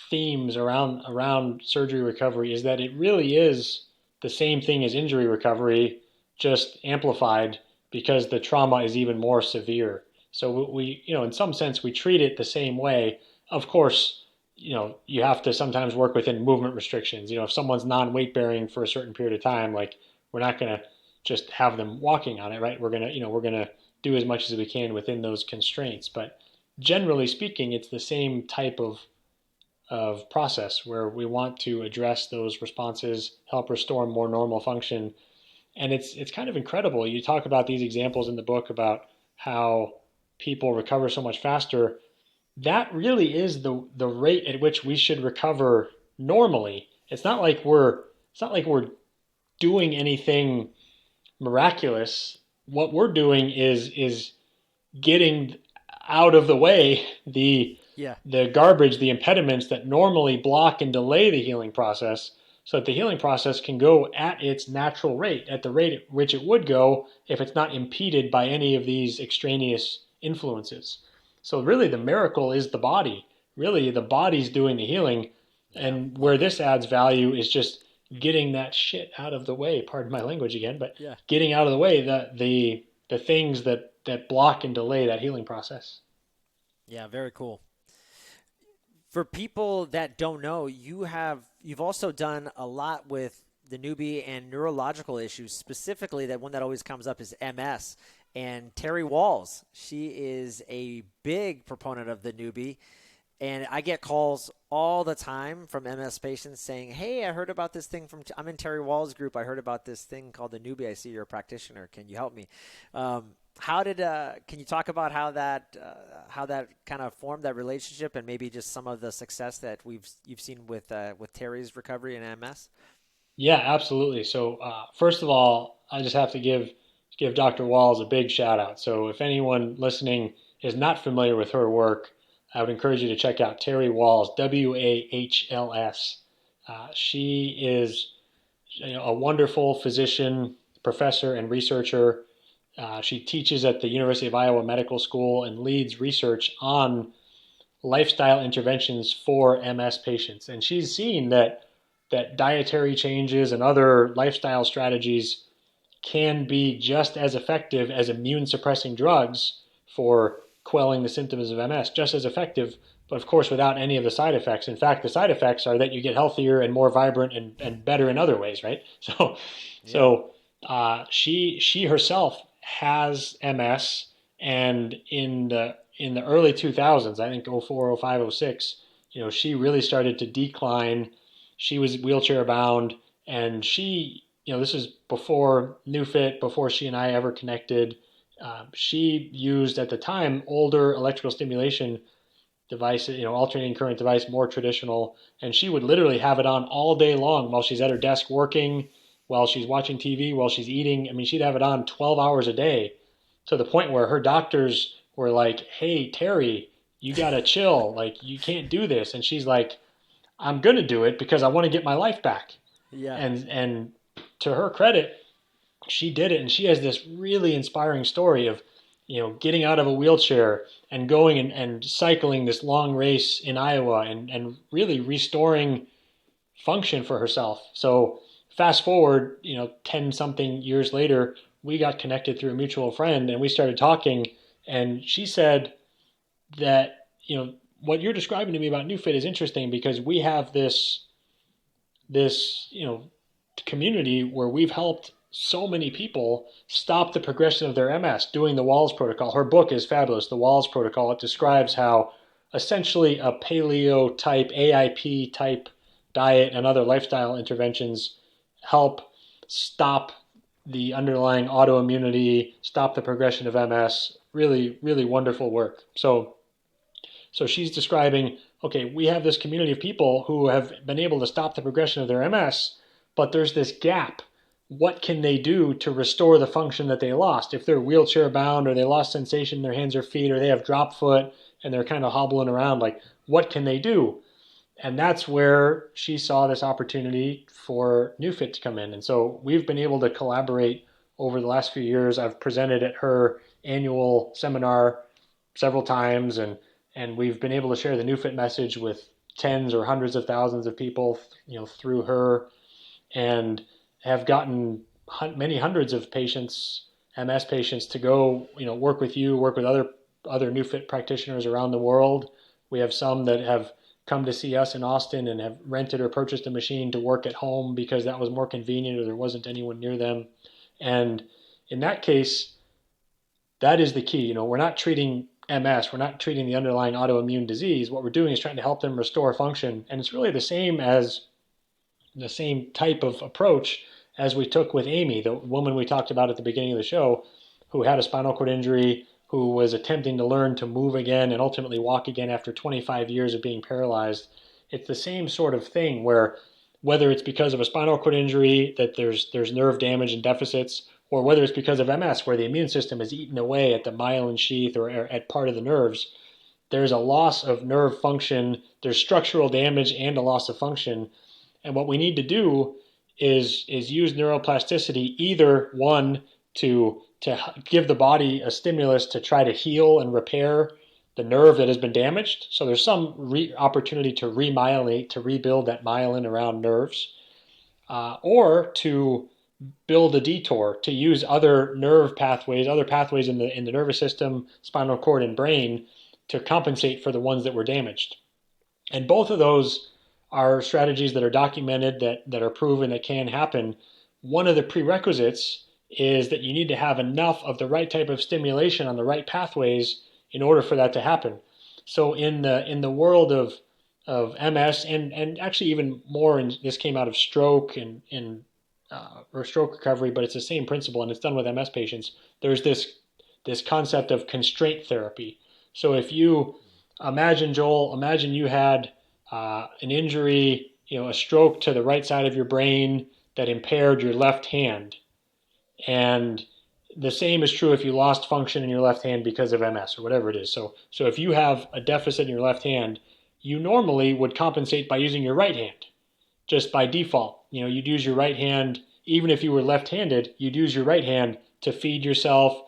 themes around surgery recovery, is that it really is the same thing as injury recovery, just amplified because the trauma is even more severe. So we in some sense we treat it the same way. Of course, you have to sometimes work within movement restrictions. If someone's non-weight bearing for a certain period of time, like, we're not going to just have them walking on it, right? We're going to do as much as we can within those constraints. But generally speaking, it's the same type of process where we want to address those responses, help restore more normal function. And it's kind of incredible. You talk about these examples in the book about how people recover so much faster. That really is the rate at which we should recover normally. It's not like we're doing anything miraculous. What we're doing is getting out of the way Yeah. the garbage, the impediments that normally block and delay the healing process, so that the healing process can go at its natural rate, at the rate at which it would go if it's not impeded by any of these extraneous influences. So really the miracle is the body. Really the body's doing the healing. Yeah. And where Love that. this adds value is just getting that shit out of the way. Pardon my language again, but Yeah. getting out of the way the things that block and delay that healing process. Yeah. Very cool. For people that don't know, you've also done a lot with the Neubie and neurological issues. Specifically, that one that always comes up is MS. And Terry Walls, she is a big proponent of the Neubie. And I get calls all the time from MS patients saying, "Hey, I heard about this thing I'm in Terry Wall's group. I heard about this thing called the Neubie. I see you're a practitioner. Can you help me?" Can you talk about how that kind of formed that relationship, and maybe just some of the success that you've seen with Terry's recovery in MS? Yeah, absolutely. So first of all, I just have to give Dr. Walls a big shout out. So if anyone listening is not familiar with her work, I would encourage you to check out Terry Walls, Wahls. She is, a wonderful physician, professor, and researcher. She teaches at the University of Iowa Medical School and leads research on lifestyle interventions for MS patients. And she's seen that dietary changes and other lifestyle strategies can be just as effective as immune suppressing drugs for quelling the symptoms of MS, just as effective, but of course without any of the side effects. In fact, the side effects are that you get healthier and more vibrant and better in other ways, right? So, Yeah. so she herself has MS, and in the early 2000s, I think oh 04, oh 05, oh 06, she really started to decline. She was wheelchair bound, and this is before Neufit, before she and I ever connected. She used at the time older electrical stimulation devices, alternating current device, more traditional, and she would literally have it on all day long while she's at her desk working, while she's watching TV, while she's eating. I mean, she'd have it on 12 hours a day, to the point where her doctors were like, "Hey, Terry, you gotta chill. Like, you can't do this." And she's like, "I'm gonna do it because I want to get my life back." Yeah. And to her credit, she did it, and she has this really inspiring story of getting out of a wheelchair and going and cycling this long race in Iowa, and really restoring function for herself. So fast forward, 10 something years later, we got connected through a mutual friend, and we started talking, and she said that what you're describing to me about Neufit is interesting because we have this community where we've helped so many people stop the progression of their MS doing the Walls protocol. Her book is fabulous, The Walls Protocol. It describes how essentially a paleo type, AIP type diet and other lifestyle interventions help stop the underlying autoimmunity, stop the progression of MS. Really, really wonderful work. So she's describing, okay, we have this community of people who have been able to stop the progression of their MS, but there's this gap. What can they do to restore the function that they lost? If they're wheelchair bound, or they lost sensation in their hands or feet, or they have drop foot and they're kind of hobbling around, like, what can they do? And that's where she saw this opportunity for Neufit to come in. And so we've been able to collaborate over the last few years. I've presented at her annual seminar several times, and we've been able to share the Neufit message with tens or hundreds of thousands of people, through her, and have gotten many hundreds of patients, MS patients, to go, work with you, work with other Neufit practitioners around the world. We have some that have come to see us in Austin and have rented or purchased a machine to work at home because that was more convenient or there wasn't anyone near them. And in that case, that is the key. We're not treating MS, we're not treating the underlying autoimmune disease. What we're doing is trying to help them restore function. And it's really the same type of approach as we took with Amy, the woman we talked about at the beginning of the show, who had a spinal cord injury, who was attempting to learn to move again and ultimately walk again after 25 years of being paralyzed. It's the same sort of thing where, whether it's because of a spinal cord injury that there's nerve damage and deficits, or whether it's because of MS where the immune system is eaten away at the myelin sheath or at part of the nerves, there's a loss of nerve function, there's structural damage and a loss of function. And what we need to do is use neuroplasticity, either one, to give the body a stimulus to try to heal and repair the nerve that has been damaged. So there's some opportunity to remyelate, to rebuild that myelin around nerves, or to build a detour, to use other nerve pathways, other pathways in the nervous system, spinal cord, and brain, to compensate for the ones that were damaged. And both of those are strategies that are documented, that are proven, that can happen. One of the prerequisites is that you need to have enough of the right type of stimulation on the right pathways in order for that to happen. So in the world of MS and actually even more, and this came out of stroke and or stroke recovery, but it's the same principle and it's done with MS patients. There's this concept of constraint therapy. So if you imagine, Joel, imagine you had an injury, a stroke to the right side of your brain that impaired your left hand, and the same is true if you lost function in your left hand because of MS or whatever it is. So if you have a deficit in your left hand, you normally would compensate by using your right hand, just by default. You'd use your right hand, even if you were left-handed, you'd use your right hand to feed yourself,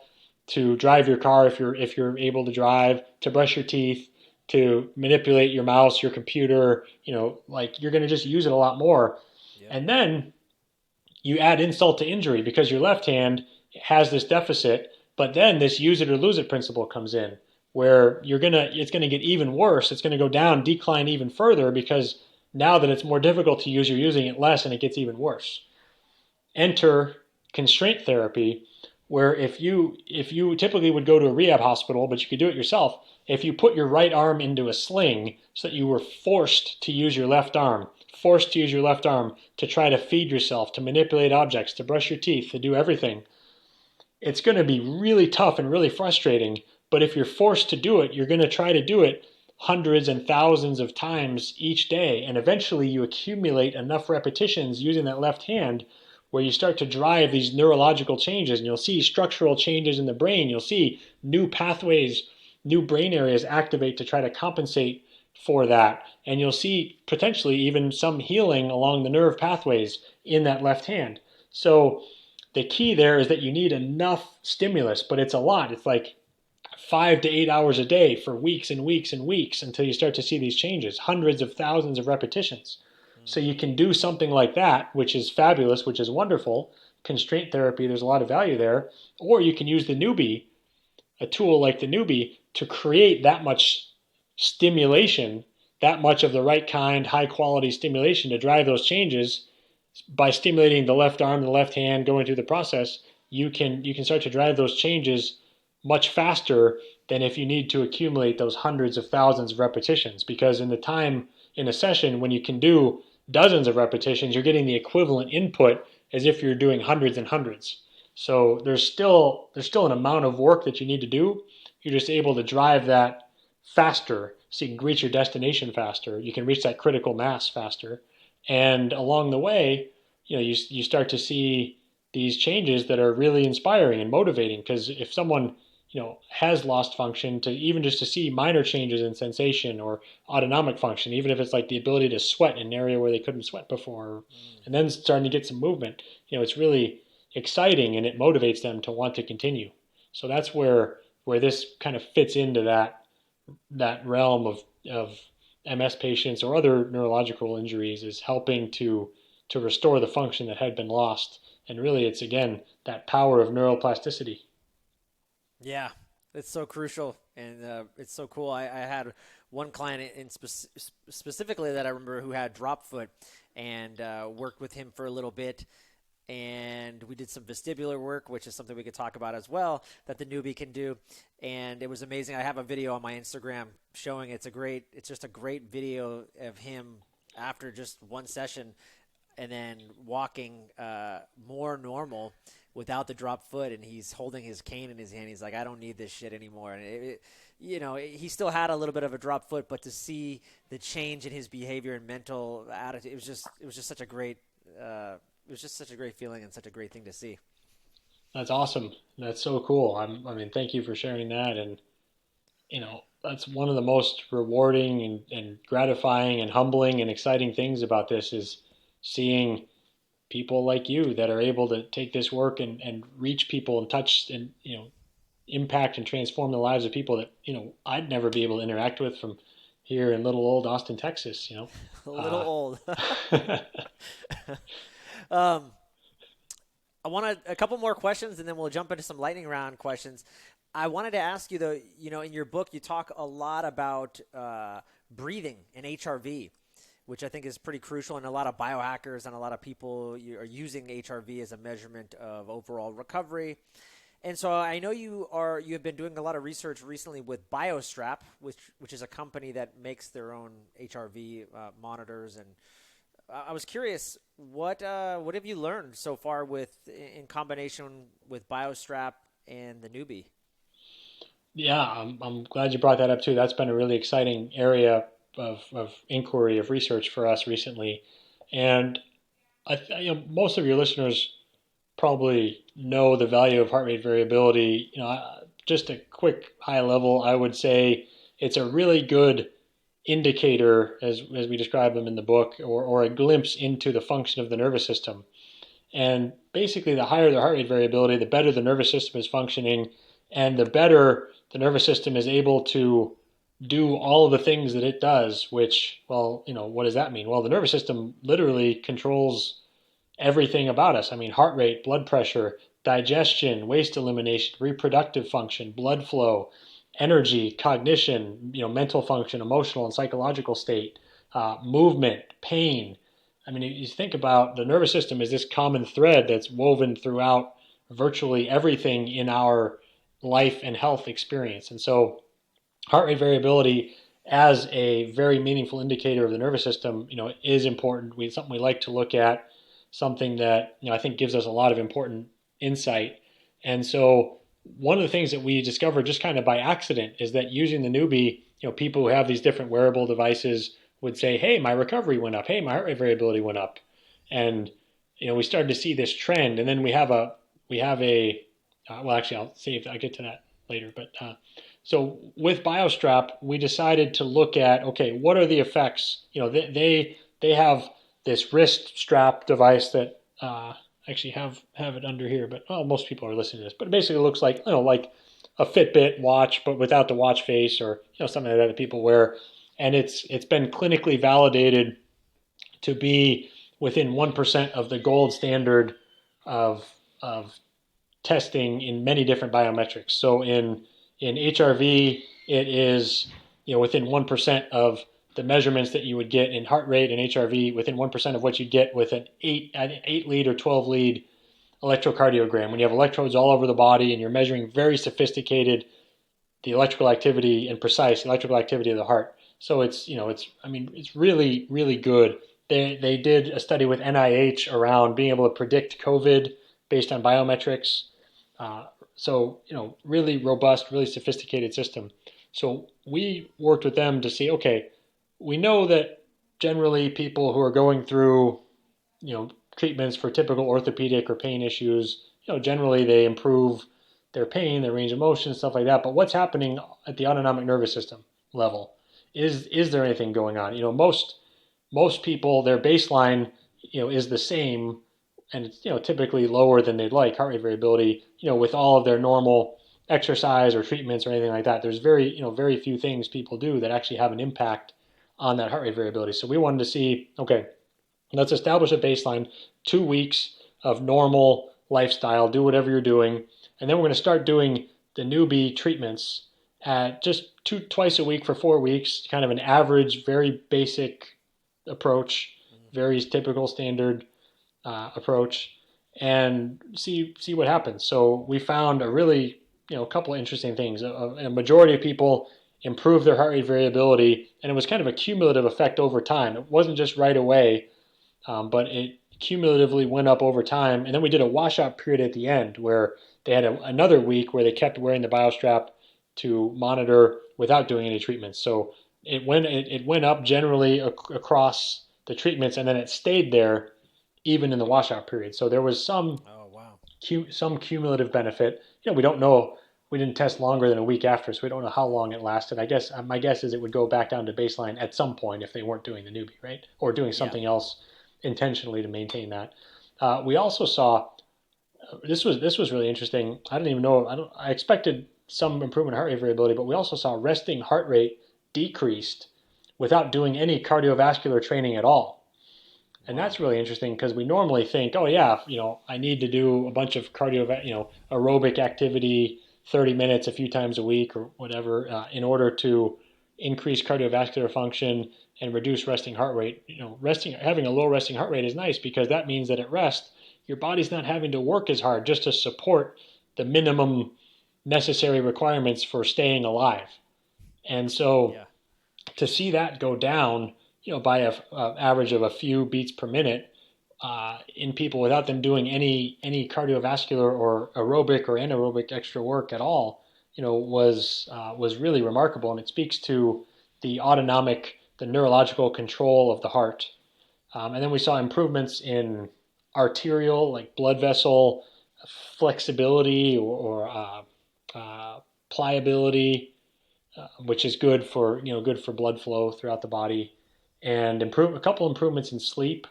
to drive your car if you're able to drive, to brush your teeth, to manipulate your mouse, your computer. Like you're going to just use it a lot more. Yep. And then you add insult to injury because your left hand has this deficit, but then this use it or lose it principle comes in where it's gonna get even worse. It's gonna go down, decline even further because now that it's more difficult to use, you're using it less and it gets even worse. Enter constraint therapy, where if you typically would go to a rehab hospital, but you could do it yourself, if you put your right arm into a sling so that you were forced to use your left arm, to try to feed yourself, to manipulate objects, to brush your teeth, to do everything, it's going to be really tough and really frustrating. But if you're forced to do it, you're going to try to do it hundreds and thousands of times each day. And eventually you accumulate enough repetitions using that left hand where you start to drive these neurological changes, and you'll see structural changes in the brain. You'll see new pathways, new brain areas activate to try to compensate for that. And you'll see potentially even some healing along the nerve pathways in that left hand. So the key there is that you need enough stimulus, but it's a lot. It's like 5 to 8 hours a day for weeks and weeks and weeks until you start to see these changes, hundreds of thousands of repetitions. So you can do something like that, which is fabulous, which is wonderful. Constraint therapy, there's a lot of value there. Or you can use the Neubie, a tool like the Neubie, to create that much stimulation, that much of the right kind, high quality stimulation to drive those changes. By stimulating the left arm, the left hand, going through the process, you can start to drive those changes much faster than if you need to accumulate those hundreds of thousands of repetitions. Because in the time in a session, when you can do dozens of repetitions, you're getting the equivalent input as if you're doing hundreds and hundreds. So there's still an amount of work that you need to do. You're just able to drive that faster, so you can reach your destination faster. You can reach that critical mass faster, and along the way, you start to see these changes that are really inspiring and motivating. Because if someone has lost function, to even just to see minor changes in sensation or autonomic function, even if it's like the ability to sweat in an area where they couldn't sweat before, and then starting to get some movement, it's really exciting and it motivates them to want to continue. So that's where this kind of fits into that realm of MS patients or other neurological injuries, is helping to restore the function that had been lost. And really, it's again that power of neuroplasticity. Yeah, it's so crucial, and it's so cool. I had one client specifically that I remember who had drop foot, and worked with him for a little bit, and we did some vestibular work, which is something we could talk about as well, that the Neubie can do, and it was amazing. I have a video on my Instagram showing it's just a great video of him after just one session, and then walking more normal without the drop foot, and he's holding his cane in his hand. He's like, I don't need this shit anymore. And he still had a little bit of a drop foot, but to see the change in his behavior and mental attitude, it was just such a great feeling and such a great thing to see. That's awesome. That's so cool. I mean, thank you for sharing that. And that's one of the most rewarding and gratifying and humbling and exciting things about this, is seeing people like you that are able to take this work and reach people and touch and impact and transform the lives of people that I'd never be able to interact with from here in little old Austin, Texas. A little old. Uh, um, I wanted a couple more questions, and then we'll jump into some lightning round questions. I wanted to ask you, though, in your book, you talk a lot about breathing and HRV, which I think is pretty crucial. And a lot of biohackers and a lot of people are using HRV as a measurement of overall recovery. And so I know you have been doing a lot of research recently with BioStrap, which is a company that makes their own HRV monitors. And I was curious, what have you learned so far with in combination with BioStrap and the Neubie? Yeah, I'm glad you brought that up too. That's been a really exciting area of inquiry, of research for us recently. And most of your listeners probably know the value of heart rate variability. Just a quick high level, I would say it's a really good indicator, as we describe them in the book, or a glimpse into the function of the nervous system. And basically, the higher the heart rate variability, the better the nervous system is functioning, and the better the nervous system is able to do all of the things that it does. Which, well, what does that mean? Well, the nervous system literally controls everything about us. I mean, heart rate, blood pressure, digestion, waste elimination, reproductive function, blood flow, energy, cognition, mental function, emotional and psychological state, movement, pain. I mean, you think about the nervous system as this common thread that's woven throughout virtually everything in our life and health experience. And so, heart rate variability as a very meaningful indicator of the nervous system, is important. Something we like to look at, something that I think gives us a lot of important insight. And so one of the things that we discovered just kind of by accident is that using the Neubie, people who have these different wearable devices would say, "Hey, my recovery went up. Hey, my heart rate variability went up," and we started to see this trend. And then we have a well, actually, I'll save. I'll get to that later, but. So with BioStrap, we decided to look at, okay, what are the effects? They have this wrist strap device that actually have it under here, but well, most people are listening to this. But it basically looks like like a Fitbit watch, but without the watch face, or something like that people wear. And it's been clinically validated to be within 1% of the gold standard of testing in many different biometrics. So in HRV, it is within 1% of the measurements that you would get in heart rate, and HRV within 1% of what you get with an 8 lead or 12 lead electrocardiogram. When you have electrodes all over the body and you're measuring very sophisticated the electrical activity and precise electrical activity of the heart. So it's really, really good. They did a study with NIH around being able to predict COVID based on biometrics. So, really robust, really sophisticated system. So we worked with them to see, okay, we know that generally people who are going through, treatments for typical orthopedic or pain issues, generally they improve their pain, their range of motion, stuff like that. But what's happening at the autonomic nervous system level? Is there anything going on? Most people, their baseline, is the same, and it's typically lower than they'd like, heart rate variability, with all of their normal exercise or treatments or anything like that. There's very few things people do that actually have an impact on that heart rate variability. So we wanted to see, okay, let's establish a baseline, 2 weeks of normal lifestyle, do whatever you're doing, and then we're going to start doing the Neubie treatments at just twice a week for 4 weeks, kind of an average, very basic approach, very typical standard approach, and see what happens. So we found a really a couple of interesting things. A majority of people improved their heart rate variability, and it was kind of a cumulative effect over time. It wasn't just right away, but it cumulatively went up over time. And then we did a washout period at the end where they had another week where they kept wearing the BioStrap to monitor without doing any treatments. So it went up generally across the treatments, and then it stayed there even in the washout period. So there was Oh, wow. some cumulative benefit. We don't know. We didn't test longer than a week after, so we don't know how long it lasted. I guess my guess is it would go back down to baseline at some point if they weren't doing the Neubie, right, or doing Yeah. something else intentionally to maintain that. We also saw this was really interesting. I didn't even know. I expected some improvement in heart rate variability, but we also saw resting heart rate decreased without doing any cardiovascular training at all. And Wow. that's really interesting because we normally think, oh yeah, I need to do a bunch of aerobic activity, 30 minutes a few times a week or whatever, in order to increase cardiovascular function and reduce resting heart rate. Having a low resting heart rate is nice because that means that at rest, your body's not having to work as hard just to support the minimum necessary requirements for staying alive. And so Yeah. to see that go down, by a average of a few beats per minute in people without them doing any cardiovascular or aerobic or anaerobic extra work at all, was really remarkable, and it speaks to the neurological control of the heart. And then we saw improvements in arterial, like blood vessel flexibility or pliability, which is good for blood flow throughout the body, and a couple improvements in sleep.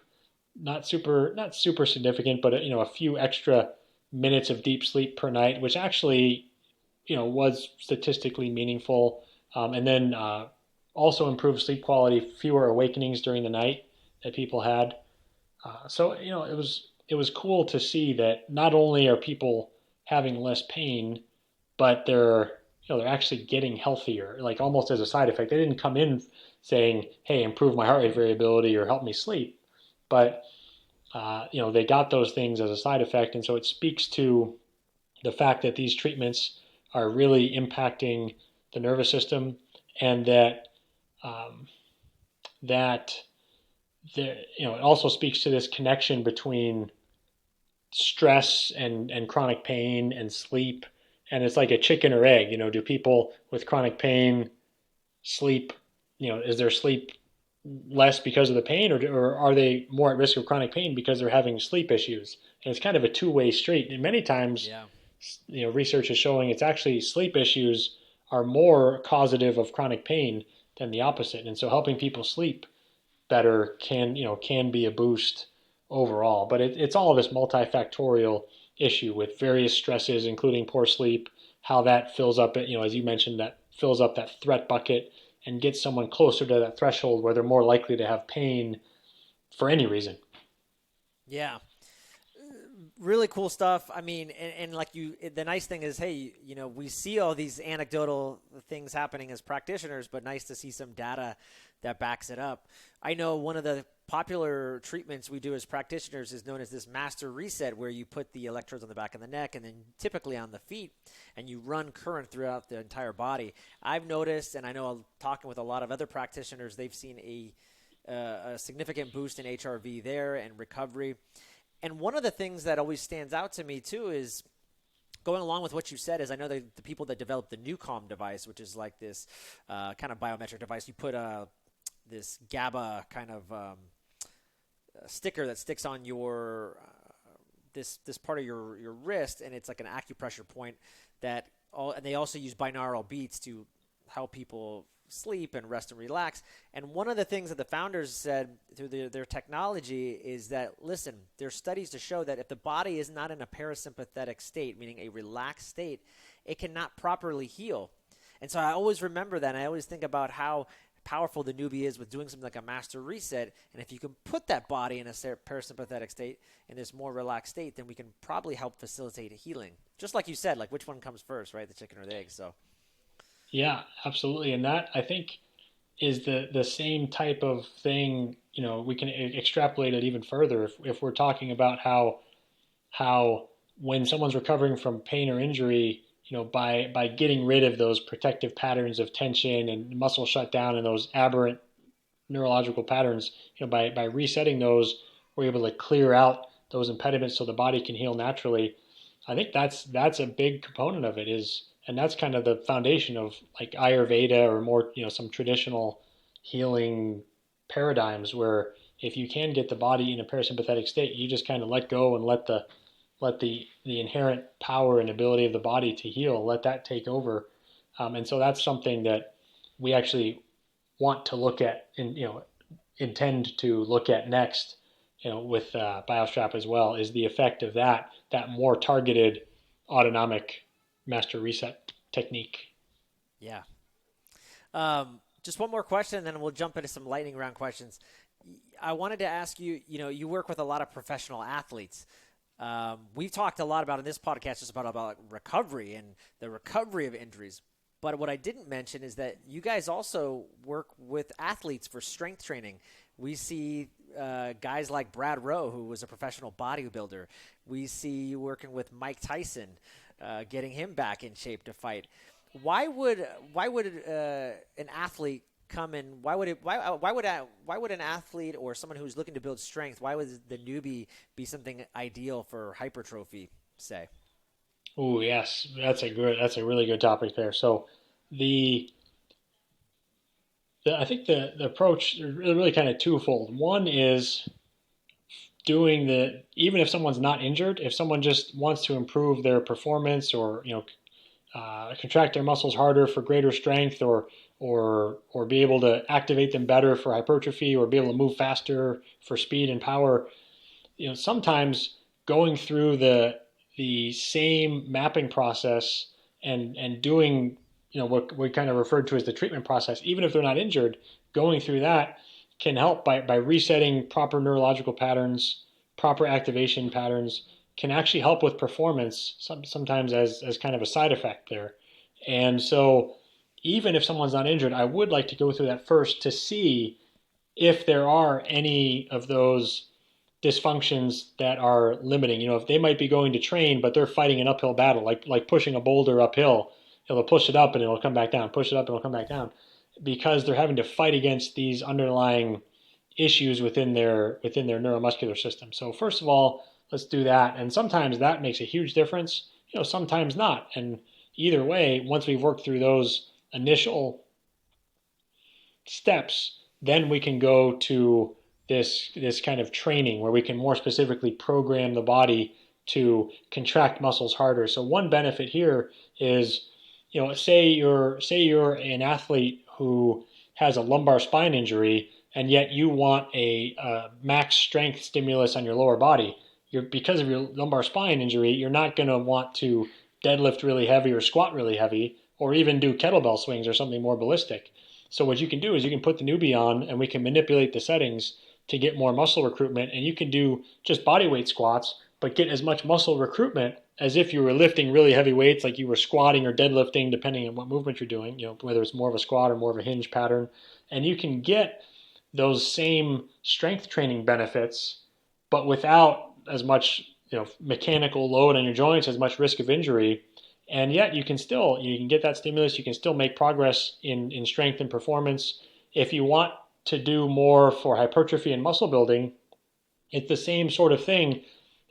Not super significant, but a few extra minutes of deep sleep per night, which actually was statistically meaningful. And then also improved sleep quality, fewer awakenings during the night that people had. So it was cool to see that not only are people having less pain, but they're actually getting healthier, like almost as a side effect. They didn't come in saying, "Hey, improve my heart rate variability or help me sleep," but they got those things as a side effect, and so it speaks to the fact that these treatments are really impacting the nervous system, and um, that it also speaks to this connection between stress and chronic pain and sleep. And it's like a chicken or egg. Do people with chronic pain sleep? Is their sleep less because of the pain, or are they more at risk of chronic pain because they're having sleep issues? And it's kind of a two-way street. And many times, Yeah. research is showing it's actually sleep issues are more causative of chronic pain than the opposite. And so helping people sleep better can be a boost overall. But it's all this multifactorial issue with various stresses, including poor sleep, how that fills up it, as you mentioned, that fills up that threat bucket and gets someone closer to that threshold where they're more likely to have pain for any reason. Yeah. Really cool stuff. I mean, and like the nice thing is, hey, we see all these anecdotal things happening as practitioners, but nice to see some data that backs it up. I know one of the popular treatments we do as practitioners is known as this master reset, where you put the electrodes on the back of the neck and then typically on the feet, and you run current throughout the entire body. I've noticed, and I know talking with a lot of other practitioners, they've seen a significant boost in HRV there and recovery. And one of the things that always stands out to me too is going along with what you said is I know the people that developed the Newcom device, which is like this kind of biometric device. You put this GABA kind of sticker that sticks on your this part of your wrist, and it's like an acupressure point and they also use binaural beats to help people sleep and rest and relax. And one of the things that the founders said through their technology is that, listen, there's studies to show that if the body is not in a parasympathetic state, meaning a relaxed state, it cannot properly heal. And so I always remember that. And I always think about how powerful the Neubie is with doing something like a master reset. And if you can put that body in a parasympathetic state, in this more relaxed state, then we can probably help facilitate a healing. Just like you said, like which one comes first, right? The chicken or the egg. So Yeah, absolutely. And that, I think, is the same type of thing. We can extrapolate it even further if we're talking about how when someone's recovering from pain or injury, by getting rid of those protective patterns of tension and muscle shutdown and those aberrant neurological patterns, by resetting those, we're able to clear out those impediments so the body can heal naturally. I think that's a big component of it and that's kind of the foundation of like Ayurveda or more, some traditional healing paradigms where if you can get the body in a parasympathetic state, you just kind of let go and let the inherent power and ability of the body to heal, let that take over. And so that's something that we actually want to look at and intend to look at next, with BioStrap as well, is the effect of that more targeted autonomic master reset technique. yeah. Just one more question, and then we'll jump into some lightning round questions. I wanted to ask you, you work with a lot of professional athletes. We've talked a lot about in this podcast just about recovery and the recovery of injuries. But what I didn't mention is that you guys also work with athletes for strength training. We see guys like Brad Rowe, who was a professional bodybuilder. We see you working with Mike Tyson. getting him back in shape to fight. Why would an athlete come in? Why would an athlete or someone who's looking to build strength? Why would the Neubie be something ideal for hypertrophy? Say. Oh yes, that's a really good topic there. So the, I think the approach is really kind of twofold. One is doing the, even if someone's not injured, if someone just wants to improve their performance, or contract their muscles harder for greater strength, or be able to activate them better for hypertrophy, or be able to move faster for speed and power. Sometimes going through the same mapping process and doing what we kind of referred to as the treatment process, even if they're not injured, going through that can help by resetting proper neurological patterns, proper activation patterns, can actually help with performance sometimes as kind of a side effect there. And so even if someone's not injured, I would like to go through that first to see if there are any of those dysfunctions that are limiting. If they might be going to train, but they're fighting an uphill battle, like pushing a boulder uphill, they'll push it up and it'll come back down, push it up and it'll come back down, because they're having to fight against these underlying issues within their neuromuscular system. So first of all, let's do that. And sometimes that makes a huge difference, sometimes not. And either way, once we've worked through those initial steps, then we can go to this kind of training where we can more specifically program the body to contract muscles harder. So one benefit here is, say you're an athlete who has a lumbar spine injury, and yet you want a max strength stimulus on your lower body. Because of your lumbar spine injury, you're not going to want to deadlift really heavy or squat really heavy, or even do kettlebell swings or something more ballistic. So what you can do is you can put the Neubie on, and we can manipulate the settings to get more muscle recruitment. And you can do just body weight squats, but get as much muscle recruitment as if you were lifting really heavy weights, like you were squatting or deadlifting, depending on what movement you're doing, whether it's more of a squat or more of a hinge pattern. And you can get those same strength training benefits, but without as much mechanical load on your joints, as much risk of injury. And yet you can get that stimulus. You can still make progress in strength and performance. If you want to do more for hypertrophy and muscle building, it's the same sort of thing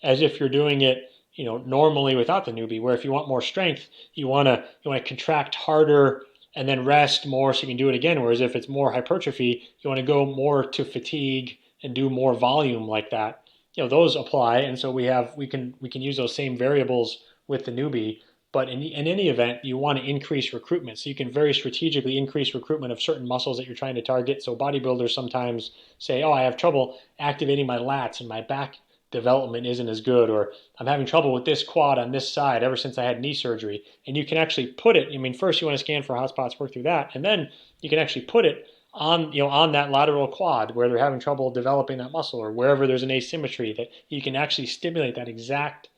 as if you're doing it normally without the Neubie, where if you want more strength, you want to contract harder and then rest more so you can do it again. Whereas if it's more hypertrophy, you want to go more to fatigue and do more volume like that. Those apply, and so we can use those same variables with the Neubie. But in any event, you want to increase recruitment. So you can very strategically increase recruitment of certain muscles that you're trying to target. So bodybuilders sometimes say, oh, I have trouble activating my lats and my back development isn't as good, or I'm having trouble with this quad on this side ever since I had knee surgery. And you can actually put it, first you want to scan for hot spots, work through that, and then you can actually put it on that lateral quad where they're having trouble developing that muscle, or wherever there's an asymmetry, that you can actually stimulate that exact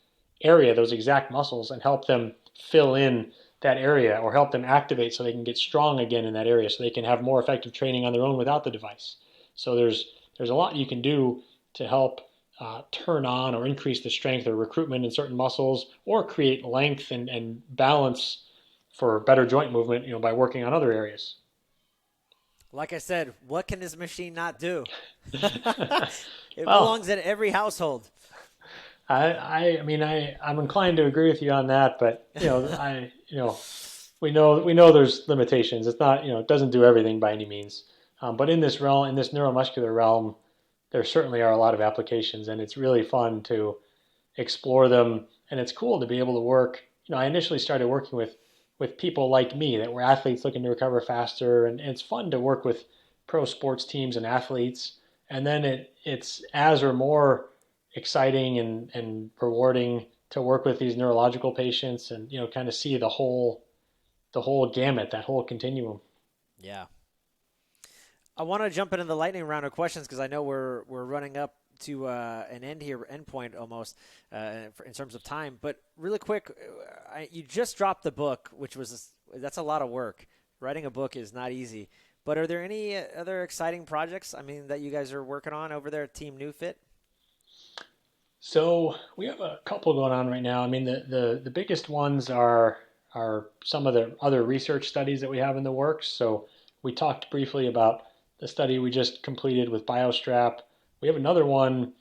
area, those exact muscles, and help them fill in that area, or help them activate so they can get strong again in that area, so they can have more effective training on their own without the device. So there's a lot you can do to help turn on or increase the strength or recruitment in certain muscles, or create length and balance for better joint movement, by working on other areas. Like I said, what can this machine not do? It Well, belongs in every household. I'm inclined to agree with you on that, but we know there's limitations. It's not, it doesn't do everything by any means. But in this realm, in this neuromuscular realm, there certainly are a lot of applications, and it's really fun to explore them. And it's cool to be able to work. I initially started working with people like me that were athletes looking to recover faster, and it's fun to work with pro sports teams and athletes. And then it's as or more exciting and rewarding to work with these neurological patients, and kind of see the whole gamut, that whole continuum. Yeah. I want to jump into the lightning round of questions because I know we're running up to an end here, end point almost in terms of time. But really quick, you just dropped the book, that's a lot of work. Writing a book is not easy. But are there any other exciting projects? That you guys are working on over there at Team Neufit? So we have a couple going on right now. I mean, the biggest ones are some of the other research studies that we have in the works. So we talked briefly about the study we just completed with BioStrap. We have another one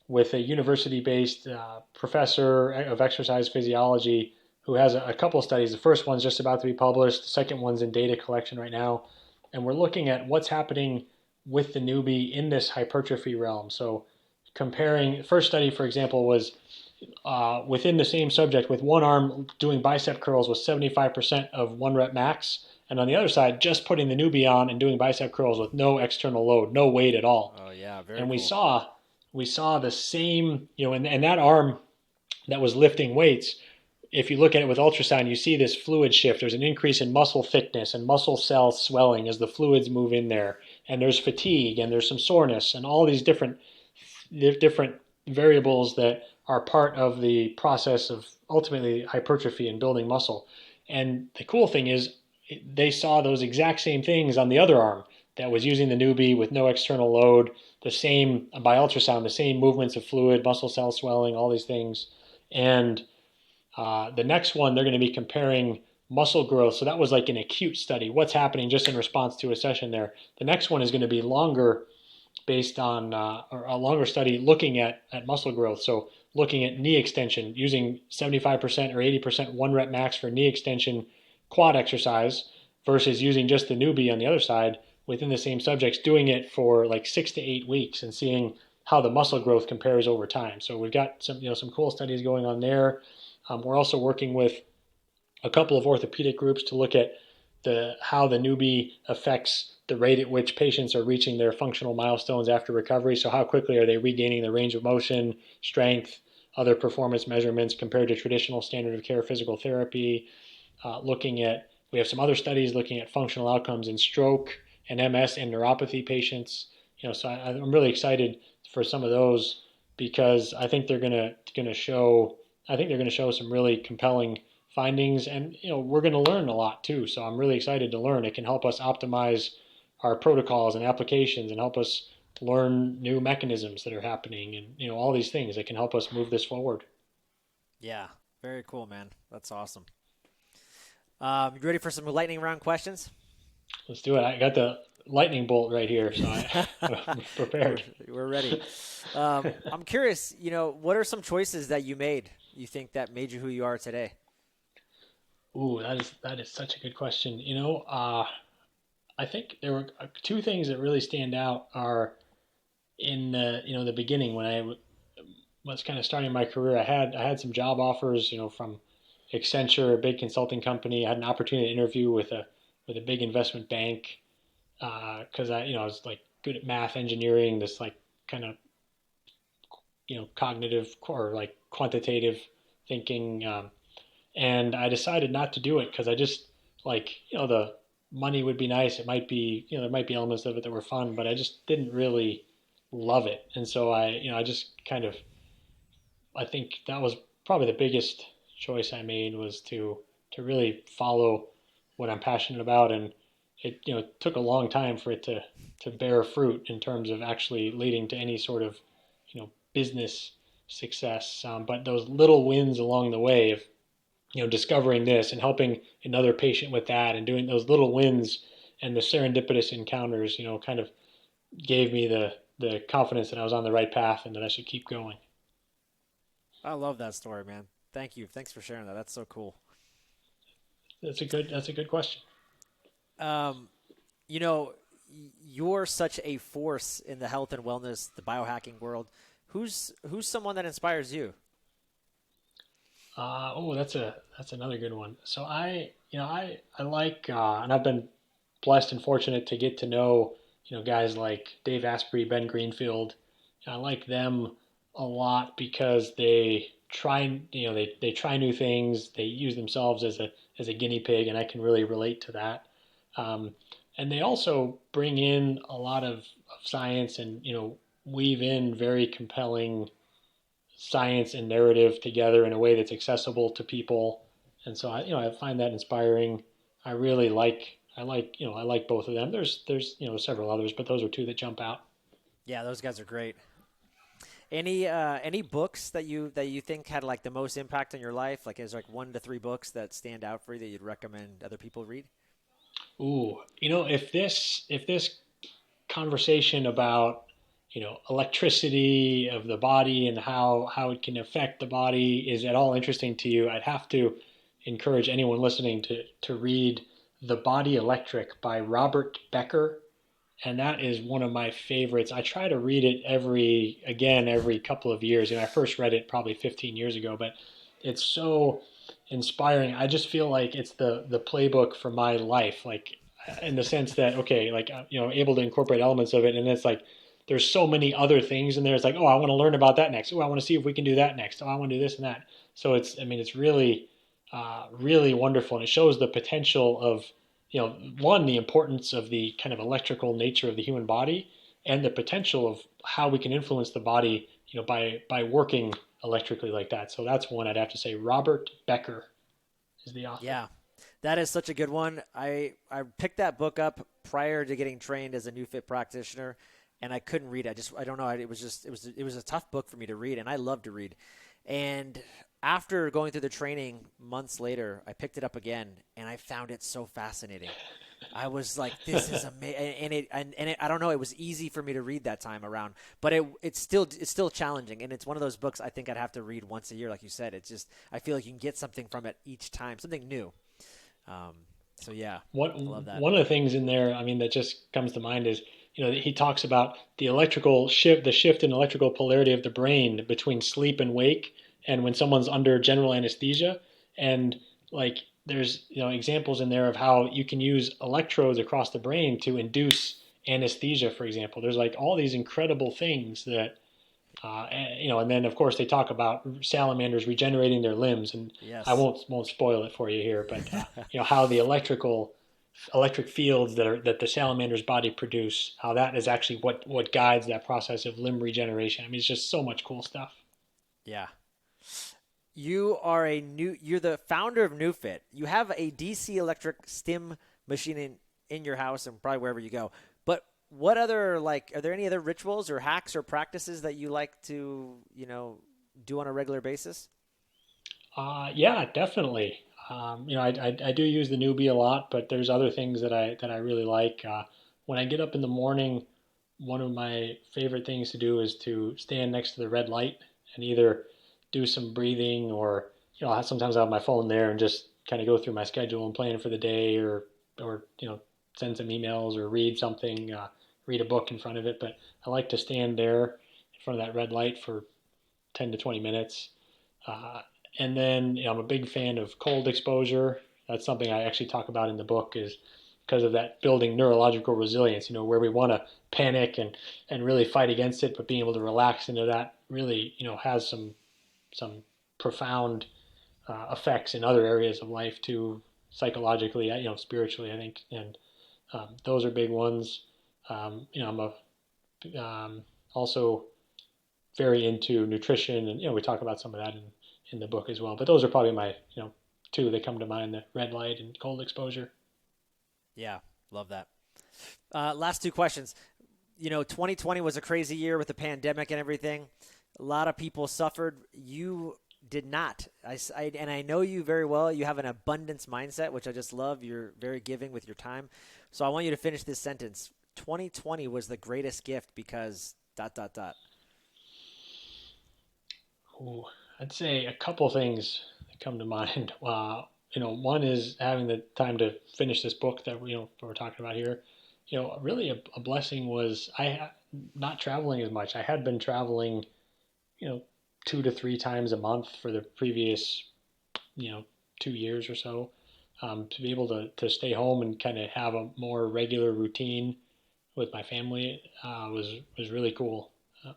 with a university-based professor of exercise physiology who has a couple of studies. The first one's just about to be published. The second one's in data collection right now, and we're looking at what's happening with the Neubie in this hypertrophy realm. So comparing, the first study, for example, was within the same subject with one arm doing bicep curls with 75% of one rep max, and on the other side, just putting the Neubie on and doing bicep curls with no external load, no weight at all. Oh yeah, very And we cool. saw we saw the same, and that arm that was lifting weights, if you look at it with ultrasound, you see this fluid shift. There's an increase in muscle thickness and muscle cell swelling as the fluids move in there. And there's fatigue and there's some soreness and all these different variables that are part of the process of ultimately hypertrophy and building muscle. And the cool thing is they saw those exact same things on the other arm that was using the Neubie with no external load, the same by ultrasound, the same movements of fluid, muscle cell swelling, all these things. And the next one, they're going to be comparing muscle growth. So that was like an acute study. What's happening just in response to a session there. The next one is going to be longer, based on or a longer study looking at muscle growth. So looking at knee extension, using 75% or 80% one rep max for knee extension quad exercise versus using just the Neubie on the other side within the same subjects, doing it for like 6 to 8 weeks and seeing how the muscle growth compares over time. So we've got some cool studies going on there. We're also working with a couple of orthopedic groups to look at how the Neubie affects the rate at which patients are reaching their functional milestones after recovery. So how quickly are they regaining their range of motion, strength, other performance measurements compared to traditional standard of care physical therapy. We have some other studies looking at functional outcomes in stroke and MS and neuropathy patients. So I'm really excited for some of those because I think they're gonna show some really compelling findings, and we're going to learn a lot too. So I'm really excited to learn. It can help us optimize our protocols and applications and help us learn new mechanisms that are happening, and all these things that can help us move this forward. Yeah, very cool, man. That's awesome. You ready for some lightning round questions? Let's do it. I got the lightning bolt right here, so I'm we're prepared. we're ready. I'm curious. What are some choices that you made? You think that made you who you are today? Ooh, that is such a good question. I think there were two things that really stand out are in the beginning when I was kind of starting my career. I had some job offers, from Accenture, a big consulting company. I had an opportunity to interview with a big investment bank because I was like good at math, engineering, this like kind of cognitive or like quantitative thinking, and I decided not to do it because I just like the money would be nice. It might be there might be elements of it that were fun, but I just didn't really love it, and so I just kind of I think that was probably the biggest choice I made was to really follow what I'm passionate about, and it took a long time for it to bear fruit in terms of actually leading to any sort of business success. But those little wins along the way of discovering this and helping another patient with that, and doing those little wins and the serendipitous encounters, kind of gave me the confidence that I was on the right path and that I should keep going. I love that story, man. Thank you. Thanks for sharing that. That's so cool. That's a good question. Um, you know, you're such a force in the health and wellness, the biohacking world. Who's someone that inspires you? That's another good one. So I like and I've been blessed and fortunate to get to know guys like Dave Asprey, Ben Greenfield. I like them a lot because they try new things. They use themselves as a guinea pig, and I can really relate to that. Um, and they also bring in a lot of science and weave in very compelling science and narrative together in a way that's accessible to people. And so I find that inspiring. I like both of them. There's several others, but those are two that jump out. Yeah, those guys are great. Any books that you think had like the most impact on your life? Like, is like 1 to 3 books that stand out for you that you'd recommend other people read? Ooh, if this conversation about electricity of the body and how it can affect the body is at all interesting to you, I'd have to encourage anyone listening to read The Body Electric by Robert Becker, and that is one of my favorites. I try to read it every couple of years. And I first read it probably 15 years ago, but it's so inspiring. I just feel like it's the playbook for my life, like in the sense that okay, like able to incorporate elements of it, and it's like there's so many other things in there. It's like, oh, I want to learn about that next. Oh, I want to see if we can do that next. Oh, I want to do this and that. So it's really, really wonderful, and it shows the potential of one, the importance of the kind of electrical nature of the human body, and the potential of how we can influence the body, by working electrically like that. So that's one I'd have to say. Robert Becker is the author. Yeah, that is such a good one. I picked that book up prior to getting trained as a Neufit practitioner, and I couldn't read it. I don't know. It was a tough book for me to read, and I love to read. And after going through the training months later, I picked it up again, and I found it so fascinating. I was like, "This is amazing," and I don't know. It was easy for me to read that time around, but it's still challenging, and it's one of those books I think I'd have to read once a year, like you said. It's just I feel like you can get something from it each time, something new. Um, so yeah, I love that. One of the things in there, I mean, that just comes to mind is, he talks about the shift in electrical polarity of the brain between sleep and wake, and when someone's under general anesthesia, and like there's examples in there of how you can use electrodes across the brain to induce anesthesia, for example. There's like all these incredible things that and then of course they talk about salamanders regenerating their limbs, and I Yes. won't spoil it for you here, but how the electric fields that the salamander's body produce, how that is actually what guides that process of limb regeneration. I mean, it's just so much cool stuff. Yeah. You're the founder of Neufit. You have a DC electric stim machine in your house and probably wherever you go. But what other are there any other rituals or hacks or practices that you like to, do on a regular basis? Yeah, definitely. I do use the Neubie a lot, but there's other things that I really like. When I get up in the morning, one of my favorite things to do is to stand next to the red light and either do some breathing, or sometimes I have my phone there and just kind of go through my schedule and plan for the day, or send some emails or read something, read a book in front of it. But I like to stand there in front of that red light for 10 to 20 minutes. Uh, and then I'm a big fan of cold exposure. That's something I actually talk about in the book, is because of that building neurological resilience, where we want to panic and really fight against it, but being able to relax into that really, has some profound effects in other areas of life too, psychologically, spiritually, I think. And those are big ones. I'm also very into nutrition, and we talk about some of that in the book as well. But those are probably my two that come to mind: the red light and cold exposure. Yeah, love that. Last two questions. 2020 was a crazy year with the pandemic and everything. A lot of people suffered. You did not. And I know you very well. You have an abundance mindset, which I just love. You're very giving with your time. So I want you to finish this sentence. 2020 was the greatest gift because dot dot dot. Ooh, I'd say a couple things that come to mind. One is having the time to finish this book that we're talking about here. Really a blessing was not traveling as much. I had been traveling, you know, 2 to 3 times a month for the previous, you know, 2 years or so. To be able to stay home and kind of have a more regular routine with my family was really cool. Uh,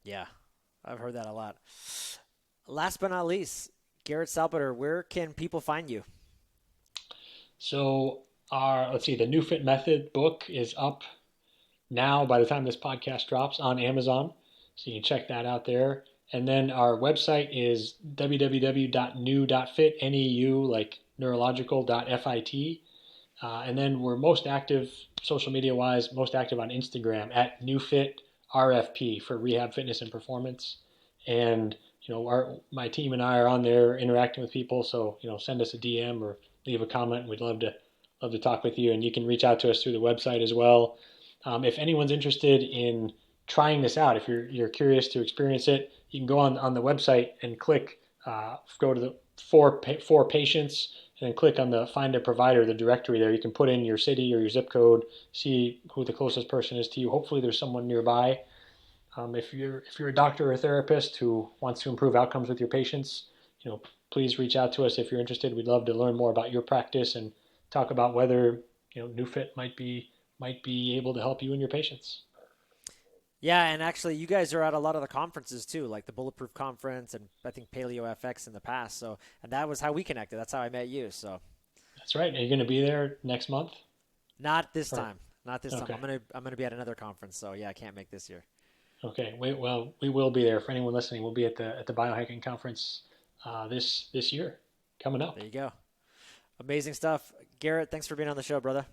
Yeah, I've heard that a lot. Last but not least, Garrett Salpeter, where can people find you? so let's see, the Neufit Method book is up now by the time this podcast drops on Amazon. So you can check that out there. And then our website is www.new.fit, Neu, like neurological.fit. And then we're most active social media wise, most active on Instagram at Neufit RFP for Rehab Fitness and Performance. And my team and I are on there interacting with people. So send us a DM or leave a comment. We'd love to talk with you. And you can reach out to us through the website as well. If anyone's interested in trying this out, if you're curious to experience it, you can go on the website and click, go to the for patients, and then click on the find a provider, the directory there. You can put in your city or your zip code, see who the closest person is to you. Hopefully, there's someone nearby. If you're a doctor or a therapist who wants to improve outcomes with your patients, please reach out to us if you're interested. We'd love to learn more about your practice and talk about whether Neufit might be able to help you and your patients. Yeah, and actually, you guys are at a lot of the conferences too, like the Bulletproof Conference and I think Paleo FX in the past. So, and that was how we connected. That's how I met you. So, That's right. Are you going to be there next month? not this Or time. Not this time. okay, I'm gonna be at another conference. So yeah, I can't make this year. okay. Well, we will be there. For anyone listening, we'll be at the biohacking conference this year coming up. There you go. Amazing stuff, Garrett. Thanks for being on the show, brother.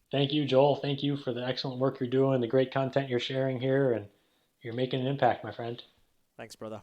Thank you, Joel. Thank you for the excellent work you're doing, the great content you're sharing here, and you're making an impact, my friend. Thanks, brother.